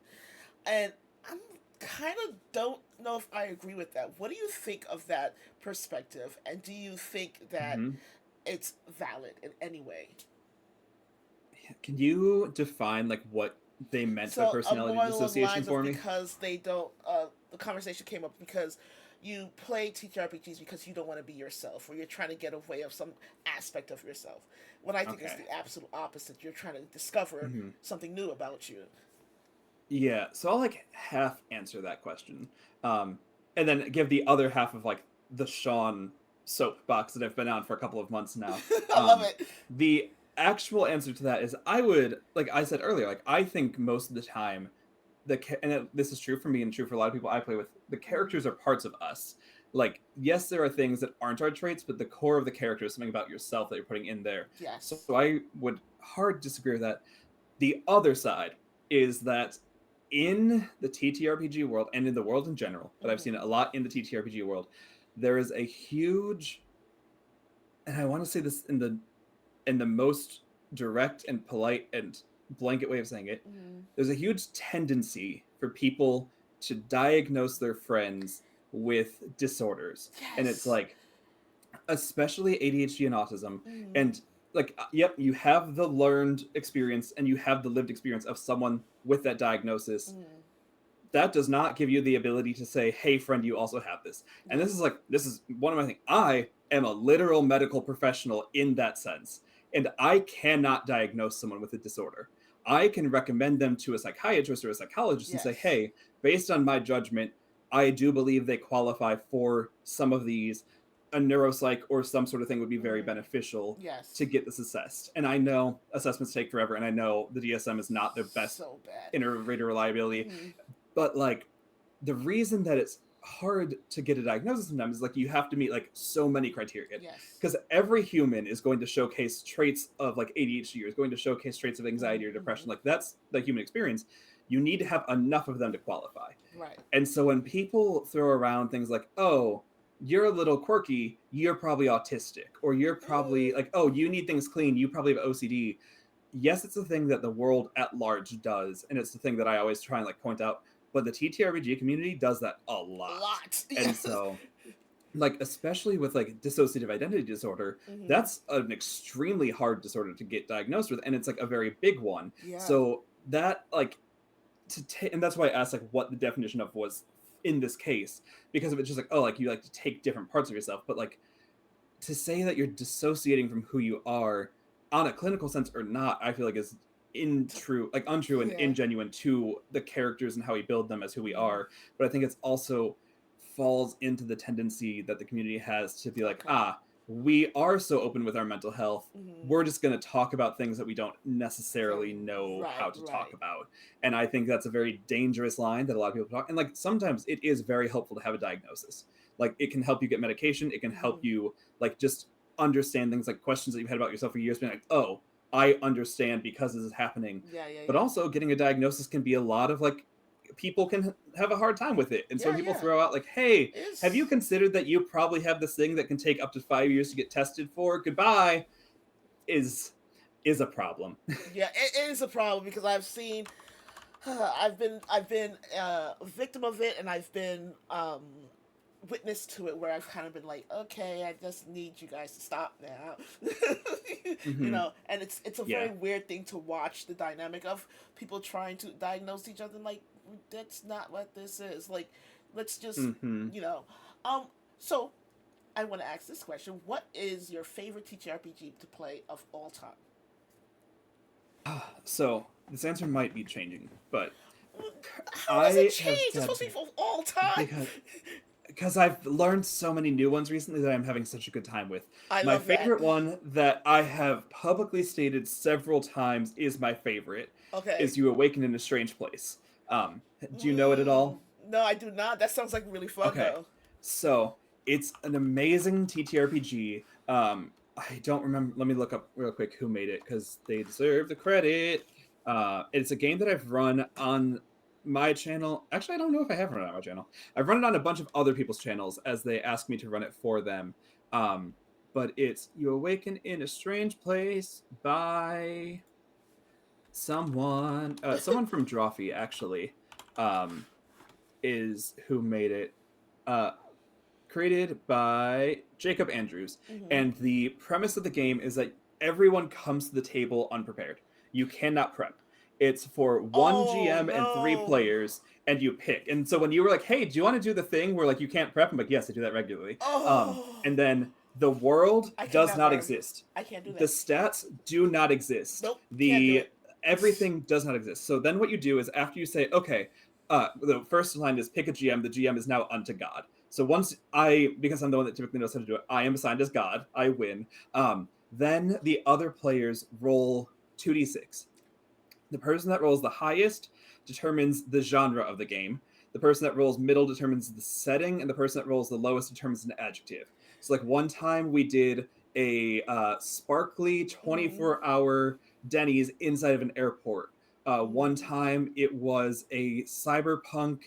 and I'm kind of don't know if I agree with that. What do you think of that perspective, and do you think that Hmm. it's valid in any way? Can you define like what they meant by So personality more along the dissociation lines of for me? because they don't. The conversation came up because you play TTRPGs because you don't want to be yourself, or you're trying to get away of some aspect of yourself. What I think is Okay. the absolute opposite. You're trying to discover Hmm. something new about you. Yeah, so I'll like half answer that question, um, and then give the other half of like the Sean soapbox that I've been on for a couple of months now. I love Um, it. the actual answer to that is I would, like I said earlier, like I think most of the time this is true for me and true for a lot of people I play with. The Mm-hmm. characters are parts of us. Like yes, there are things that aren't our traits, but the core of the character is something about yourself that you're putting in there. So Yes. I would hard disagree with that. The other side is that in the TTRPG world and in the world in general, but I've seen Mm-hmm. it a lot in the TTRPG world, there is a huge, and I want to say this in the most direct and polite and blanket way of saying it, Mm-hmm. there's a huge tendency for people to diagnose their friends with disorders. And it's Yes. like, especially ADHD and autism. Mm-hmm. And like, yep, you have the learned experience and you have the lived experience of someone with that diagnosis. Mm-hmm. That does not give you the ability to say, hey, friend, you also have this. And Yeah. this is one of my things. I am a literal medical professional in that sense. And I cannot diagnose someone with a disorder. I can recommend them to a psychiatrist or a psychologist and say, Yes. hey, based on my judgment, I do believe they qualify for some of these. A neuropsych or some sort of thing would be very Mm-hmm. beneficial to Yes. get this assessed. And I know assessments take forever, and I know the DSM is not the best So bad. inter-rater reliability, Mm-hmm. but like the reason that it's hard to get a diagnosis sometimes is like you have to meet like so many criteria, Yes. because every human is going to showcase traits of like ADHD, or is going to showcase traits of anxiety or Mm-hmm. depression. Like that's the human experience. You need to have enough of them to qualify. Right. And so when people throw around things like, oh, you're a little quirky, you're probably autistic, or you're probably Mm. like, oh, you need things clean, you probably have OCD. Yes, it's a thing that the world at large does, and it's the thing that I always try and like point out. But the TTRPG community does that a A lot. lot. And Yes. so, like, especially with like dissociative identity disorder, Mm-hmm. that's an extremely hard disorder to get diagnosed with, and it's like a very big one. Yeah. So that like and that's why I asked like what the definition of was in this case, because of it's just like, oh, like you like to take different parts of yourself, but like to say that you're dissociating from who you are on a clinical sense or not, I feel like is untrue and Yeah. ingenuine to the characters and how we build them as who we Mm-hmm. are. But I think it's also falls into the tendency that the community has to be like, Okay. ah, we are so open with our mental health. Mm-hmm. We're just going to talk about things that we don't Very necessarily know how right. to talk Right. about. And I think that's a very dangerous line that a lot of people talk. And like sometimes it is very helpful to have a diagnosis. Like it can help you get medication. It can help Mm-hmm. you like just understand things, like questions that you've had about yourself for years, being like, oh, I understand because this is happening. Yeah. Yeah. But Yeah. also getting a diagnosis can be a lot of like people can have a hard time with it. And so Yeah. when people Yeah. throw out like, hey, have you It's considered that you probably have this thing that can take up to 5 years to get tested for? Goodbye is is a problem. yeah. It is a problem because I've seen. I've been a victim of it, and I've been witness to it where I've kind of been like, okay, I just need you guys to stop now. You Hmm. know, and it's a very Yeah. weird thing to watch the dynamic of people trying to diagnose each other. Like that's not what this is. Like, let's just Hmm. you know. Um. So I want to ask this question: what is your favorite TTRPG to play of all time? So this answer might be changing, but How does it I have change? It's said supposed to be for all time. because I've learned so many new ones recently that I'm having such a good time with. I My love that. favorite one that I have publicly stated several times is my favorite Okay. is You Awaken in a Strange Place. Do you know it at Mm, all? no, I do not. That sounds like really fun Okay, though. so it's an amazing TTRPG. I don't remember. Let me look up real quick who made it because they deserve the credit. It's a game that I've run on my channel. Actually, I don't know if I have run it on my channel. I've run it on a bunch of other people's channels as they ask me to run it for them. Um, but it's You Awaken in a Strange Place by someone from Drawfee actually, um, is who made it. Uh, Created by Jacob Andrews. Hmm. And the premise of the game is that everyone comes to the table unprepared. You cannot prep. It's for one Oh GM and three no. players, and you pick. And so when you were like, "Hey, do you want to do the thing where like you can't prep?" I'm like, "Yes, I do that regularly." Oh, And then the world I can does not never. exist. I can't do The that. stats do not exist. Nope, can't do The it. everything does not exist. So then what you do is after you say, "Okay," the first line is pick a GM. The GM is now unto God. So once because I'm the one that typically knows how to do it, I am assigned as God. I win. Then the other players roll 2d6. The person that rolls the highest determines the genre of the game. The person that rolls middle determines the setting, and the person that rolls the lowest determines an adjective. So, like one time we did a sparkly Hmm. 24-hour Denny's inside of an airport. One Hmm. time it was a cyberpunk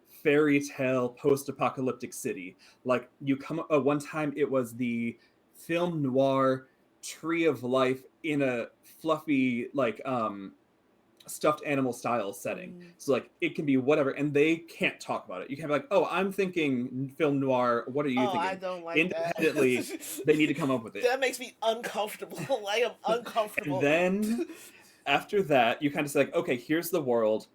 fairy tale post-apocalyptic city. Like one time it was the film noir tree of life in a fluffy stuffed animal style setting. Hmm. So like it can be whatever, and they can't talk about it. You can't be like, "Oh, I'm thinking film noir. What are you Oh, I thinking?" don't like that. Independently, they need to come up with it. That makes me uncomfortable. I am And uncomfortable. then after that, you kind of say like, "Okay, here's the world.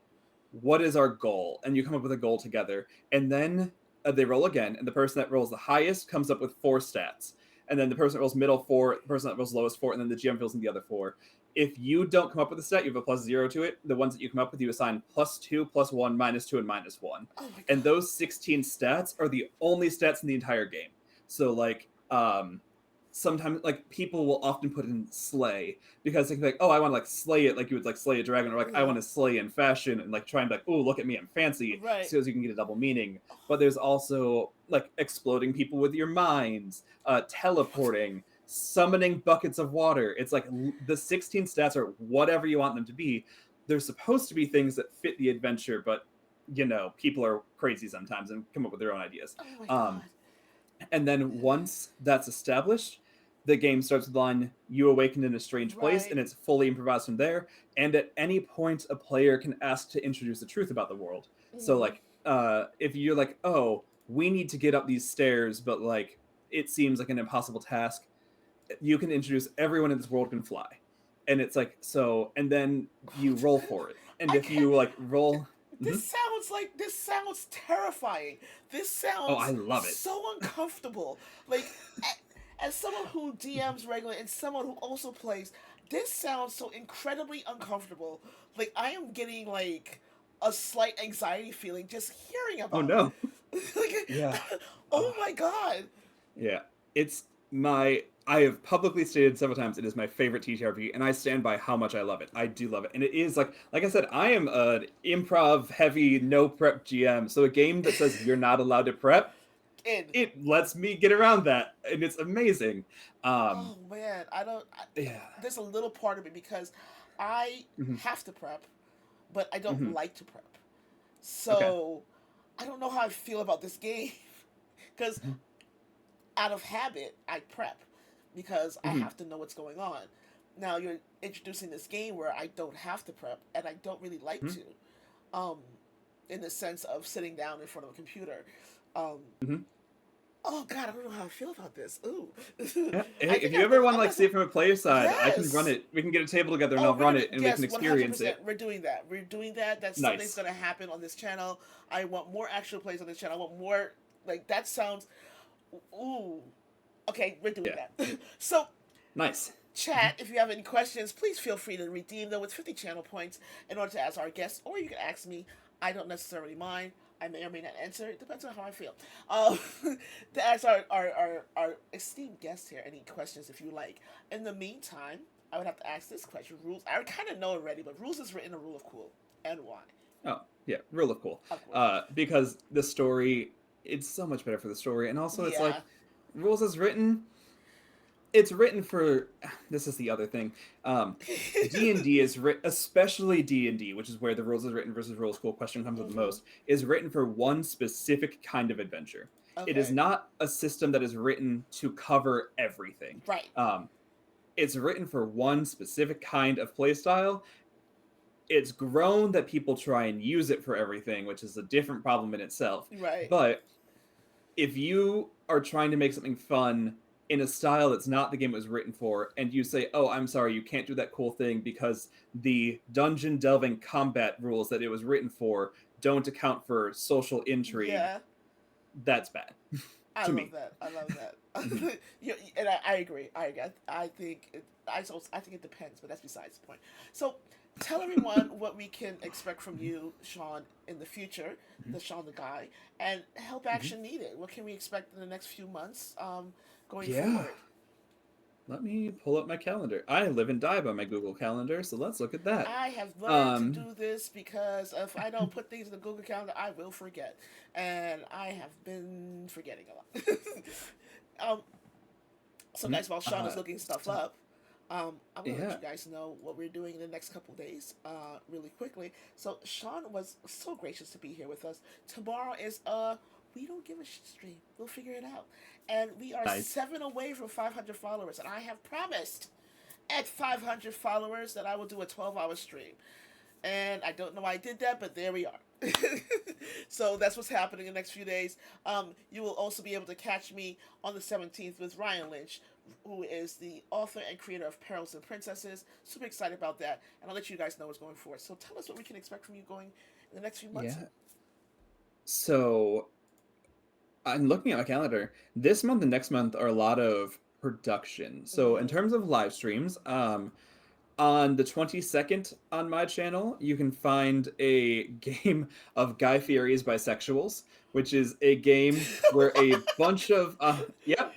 What is our goal?" And you come up with a goal together. And then they roll again, and the person that rolls the highest comes up with 4 stats. And then the person that rolls middle 4, the person that rolls lowest 4, and then the GM fills in the other 4. If you don't come up with a stat, you have a +0 to it. The ones that you come up with, you assign +2, +1, -2, and -1. Oh my And god. those 16 stats are the only stats in the entire game. So like sometimes like people will often put in slay because they can be like, "Oh, I want to like slay it like you would like slay a dragon," or like, "I Yeah. want to slay in fashion," and like try and be like, "Oh, look at me, I'm fancy," Right. so as you can get a double meaning. But there's also like exploding people with your minds, teleporting, summoning buckets of water. It's like the 16 stats are whatever you want them to be. They're supposed to be things that fit the adventure, but people are crazy sometimes and come up with their own ideas. Oh my Um, god. and then once that's established, the game starts with the line, "You awaken in a strange place," and Right. it's fully improvised from there. And at any point, a player can ask to introduce the truth about the world. So, Hmm. like, if you're like, "Oh, we need to get up these stairs, but like, it seems like an impossible task," you can introduce everyone in this world can fly. And it's like, so, and then you roll for it. And I if can't. you like roll, Mhm. This sounds terrifying. This Oh, I sounds love it. so uncomfortable. Like, as someone who DMs regularly and someone who also plays, this sounds so incredibly uncomfortable. Like, I am getting like a slight anxiety feeling just hearing Oh about it. no. Yeah. Like, oh my god. Yeah, it's my. I have publicly stated several times it is my favorite TTRPG, and I stand by how much I love it. I do love it, and it is like I said, I am an improv heavy, no prep GM. So a game that says you're not allowed to prep, And it lets me get around that, and it's amazing. Um, oh man, I don't. yeah. There's a little part of it because I Hmm. have to prep, but I don't Hmm. like to prep. Okay. So I don't know how I feel about this game because out of habit I prep because I Hmm. have to know what's going on. Now you're introducing this game where I don't have to prep and I don't really like Hmm. to, um, in the sense of sitting down in front of a computer. Um, Hmm. oh God, I don't know how I feel about this. Ooh, Yeah. Hey, I if think you ever want I'm to like gonna see go. it from a player side, I can run Yes. it. We can get a table together, and Oh, I'll we're run gonna it, and we can yes, 100. experience percent it. We're doing that. We're doing that. That's something's Nice. gonna happen on this channel. I want more actual plays on this channel. I want more like that sounds. Ooh. Okay, we're doing Yeah. that. So Nice. chat, if you have any questions, please feel free to redeem them with 50 channel points in order to ask our guests, or you can ask me. I don't necessarily mind. I may or may not answer. It depends on how I feel. Um, to ask our esteemed guests here any questions if you like. In the meantime, I would have to ask this question. Rules, I kind of know already, but rules is written a rule of cool. And why? Oh, yeah, real of cool. Of course. Because the story, it's so much better for the story, and also it's like Yeah. rules is written. It's written for. This is the other thing. D&D is written, especially D&D, which is where the rules is written versus rules cool question comes up the Mm-hmm. most, is written for one specific kind of adventure. It is Okay. not a system that is written to cover everything. Right. Um, it's written for one specific kind of playstyle. It's grown that people try and use it for everything, which is a different problem in itself. Right. But if you are trying to make something fun in a style that's not the game it was written for, and you say, "Oh, I'm sorry, you can't do that cool thing because the dungeon delving combat rules that it was written for don't account for social intrigue," Yeah. that's bad I to love me. that. I love Mhm. that. And I agree. I think I think it depends, but that's besides the point. So, tell everyone what we can expect from you, Sean, in the future, Mhm. the Sean the guy, and help Mhm. action needed. What can we expect in the next few months, going Yeah. forward? Let me pull up my calendar. I live and die by my Google Calendar, so let's look at that. I have learned to Um, do this because if I don't put things in the Google Calendar, I will forget, and I have been forgetting a lot. um, So, mhm. guys, while Sean is looking stuff So, up, I'm gonna let yeah. you guys know what we're doing in the next couple days, really quickly. So, Sean was so gracious to be here with us. Tomorrow is we don't give a shit stream. We'll figure it out, and we are Nice. 7 away from 500 followers, and I have promised at 500 followers that I will do a 12-hour stream. And I don't know why I did that, but there we are. So that's what's happening in the next few days. You will also be able to catch me on the 17th with Ryan Lynch, who is the author and creator of Perils and Princesses. Super excited about that, and I'll let you guys know what's going forward. So tell us what we can expect from you going in the next few months. Yeah. So I'm looking at my calendar. This month and next month are a lot of production. So in Mm-hmm. terms of live streams, on the 22nd on my channel, you can find a game of Guy Fieri's Bisexuals, which is a game where a bunch of yep,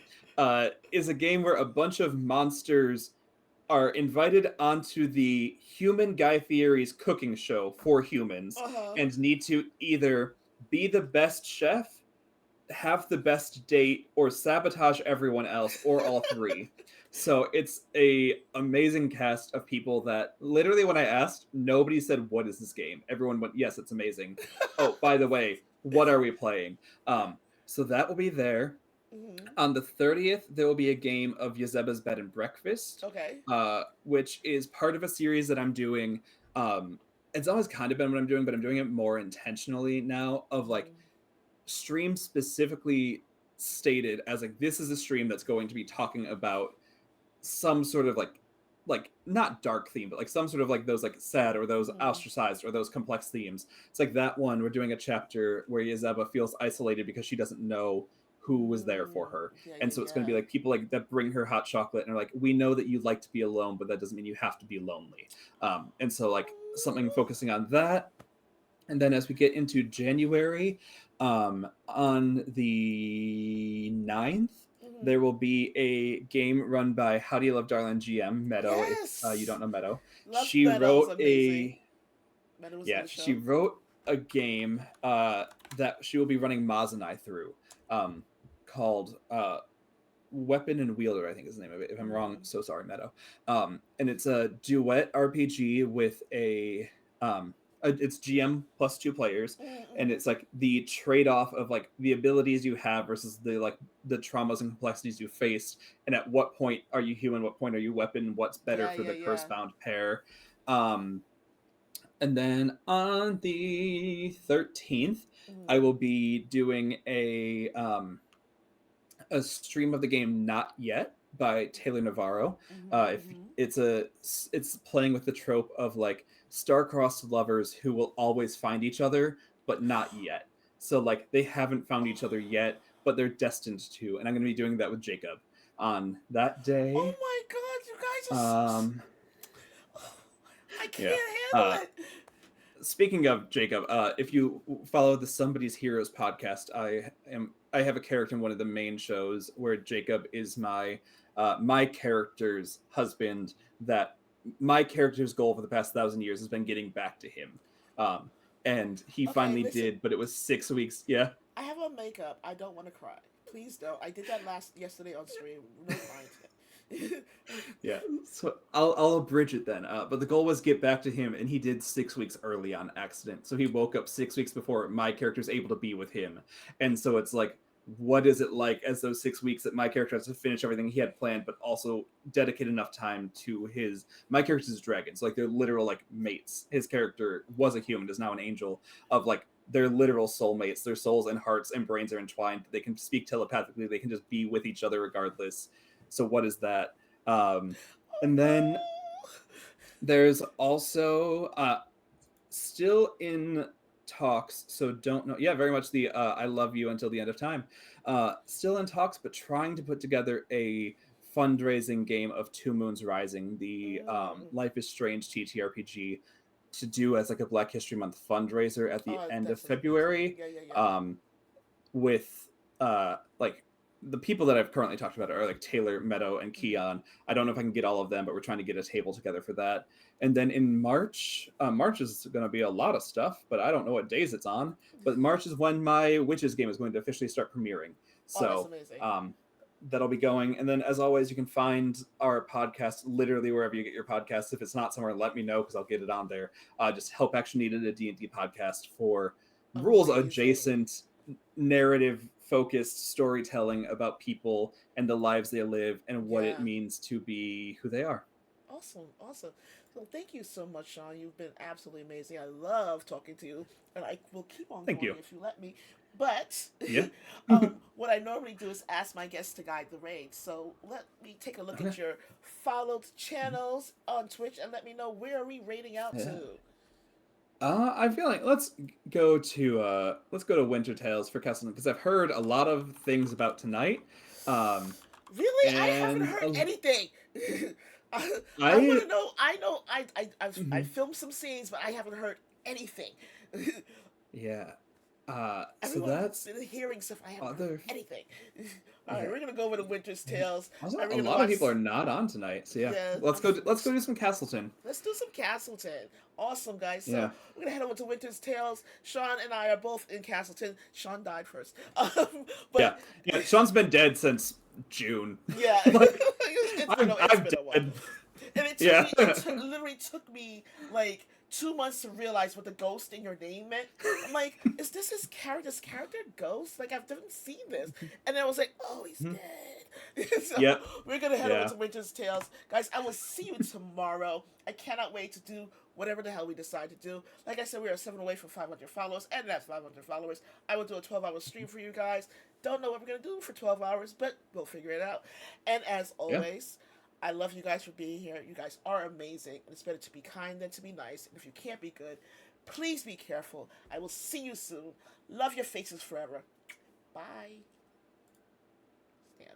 is a game where a bunch of monsters are invited onto the human Guy Fieri's cooking show for humans Uh huh. and need to either be the best chef, have the best date, or sabotage everyone else, or all three. So it's a amazing cast of people that literally when I asked, nobody said, "What is this game?" Everyone went, "Yes, it's amazing." Oh, by the way, what are we playing? So that will be there. Mm-hmm. On the 30th, there will be a game of Yozeba's Bed and Breakfast, Okay. which is part of a series that I'm doing. It's always kind of been what I'm doing, but I'm doing it more intentionally now of like Mm-hmm. stream specifically stated as like this is a stream that's going to be talking about some sort of like not dark theme but like some sort of like those like sad or those Mm-hmm. ostracized or those complex themes. It's like that one we're doing a chapter where Yazeba feels isolated because she doesn't know who was there for her, Yeah, and yeah, so it's going to yeah. be like people like that bring her hot chocolate and are like, we know that you like to be alone but that doesn't mean you have to be lonely. And so like something focusing on that. And then as we get into January, on the 9th, Mm-hmm. there will be a game run by How Do You Love Darling GM, Meadow, if you Yes. don't know Meadow. Love She Meadows, wrote amazing. a, Meadow was in yeah, the she show. wrote a game that she will be running Maz and I through, um, called Weapon and Wielder, I think is the name of it. If I'm wrong, Mm-hmm. so sorry, Meadow. And it's a duet RPG with it's GM plus two players, and Mm-hmm. it's like the trade-off of like the abilities you have versus the like the traumas and complexities you faced, and at what point are you human, what point are you weapon, what's better Yeah, for yeah, the yeah. curse-bound pair. Um, and then on the 13th, I Mm-hmm. will be doing a stream of the game Not Yet by Taylor Navarro. If Mm-hmm. it's playing with the trope of like star-crossed lovers who will always find each other but not yet. So like they haven't found each other yet, but they're destined to. And I'm going to be doing that with Jacob on that Oh day. my God, You guys are. Um, I yeah. can't Uh, handle it. Speaking of Jacob, if you follow the Somebody's Heroes podcast, I have a character in one of the main shows where Jacob is my character's husband. That my character's goal for the past 1,000 years has been getting back to him, um, and he Okay, finally listen. did. But it was 6 weeks. Yeah, I have on makeup. I don't want to cry. Please don't. I did that yesterday on stream. No crying. yeah. So I'll abridge it then. But the goal was get back to him, and he did 6 weeks early on accident. So he woke up 6 weeks before my character's able to be with him, and so it's like, what is it like as those 6 weeks that my character has to finish everything he had planned, but also dedicate enough time to my character's dragons, like they're literal like mates. His character was a human, is now an angel of like they're literal soulmates. Their souls and hearts and brains are entwined. They can speak telepathically. They can just be with each other regardless. So what is that? Um, and then Oh there's also still in talks, so don't know. Yeah, very much the I love you until the end of time. Still in talks, but trying to put together a fundraising game of Two Moons Rising, the no! Life is Strange TTRPG, to do as like a Black History Month fundraiser at the Oh, end of that's such a good thing. February. Yeah, yeah, yeah. Um, with like the people that I've currently talked about are like Taylor, Meadow, and Hmm. Keon. I don't know if I can get all of them, but we're trying to get a table together for that. And then in March, March is going to be a lot of stuff, but I don't know what days it's on. But March is when my Witches game is going to officially start premiering. Oh, that's So amazing. that'll be going. And then, as always, you can find our podcast literally wherever you get your podcasts. If it's not somewhere, let me know because I'll get it on there. Just Help Action Needed, a D&D podcast for rules Amazing. adjacent, narrative focused storytelling about people and the lives they live and what it Yeah. means to be who they are. Awesome, awesome. So thank you so much, Sean. You've been absolutely amazing. I love talking to you, and I will keep on Thank going you. if you let me. But Yeah. what I normally do is ask my guests to guide the raid. So let me take a look Okay. at your followed channels on Twitch and let me know where are we raiding out Yeah. to. I feel like let's go to Winter Tales for Castle because I've heard a lot of things about tonight. Um Really, I haven't and heard anything. I want I to know. I know. I mhm, filmed some scenes, but I haven't heard anything. yeah. So Everyone's that's been hearing stuff. I haven't heard other anything. All right, yeah. we're gonna go over to Winter's Tales. Also, And we're a gonna lot of watch. people are not on tonight. So yeah. Yeah, Let's go do some Castleton. let's do some Castleton. Awesome, guys. So Yeah. we're gonna head over to Winter's Tales. Sean and I are both in Castleton. Sean died first, Yeah. but Yeah. Sean's been dead since June. yeah, Like it's I'm been a while. dead. And it took Yeah. me. Literally took me like 2 months to realize what the ghost in your name meant. I'm like, is this his character Ghost? Like I've never seen this. And then I was like, oh, he's dead. So Yep. we're gonna head over Yeah. to Winter's Tales, guys. I will see you tomorrow. I cannot wait to do whatever the hell we decide to do. Like I said, we are 7 away from 500 followers, and that's 500 followers. I will do a 12-hour stream for you guys. Don't know what we're gonna do for 12 hours, but we'll figure it out. And as Yeah. always, I love you guys for being here. You guys are amazing, and it's better to be kind than to be nice. And if you can't be good, please be careful. I will see you soon. Love your faces forever. Bye.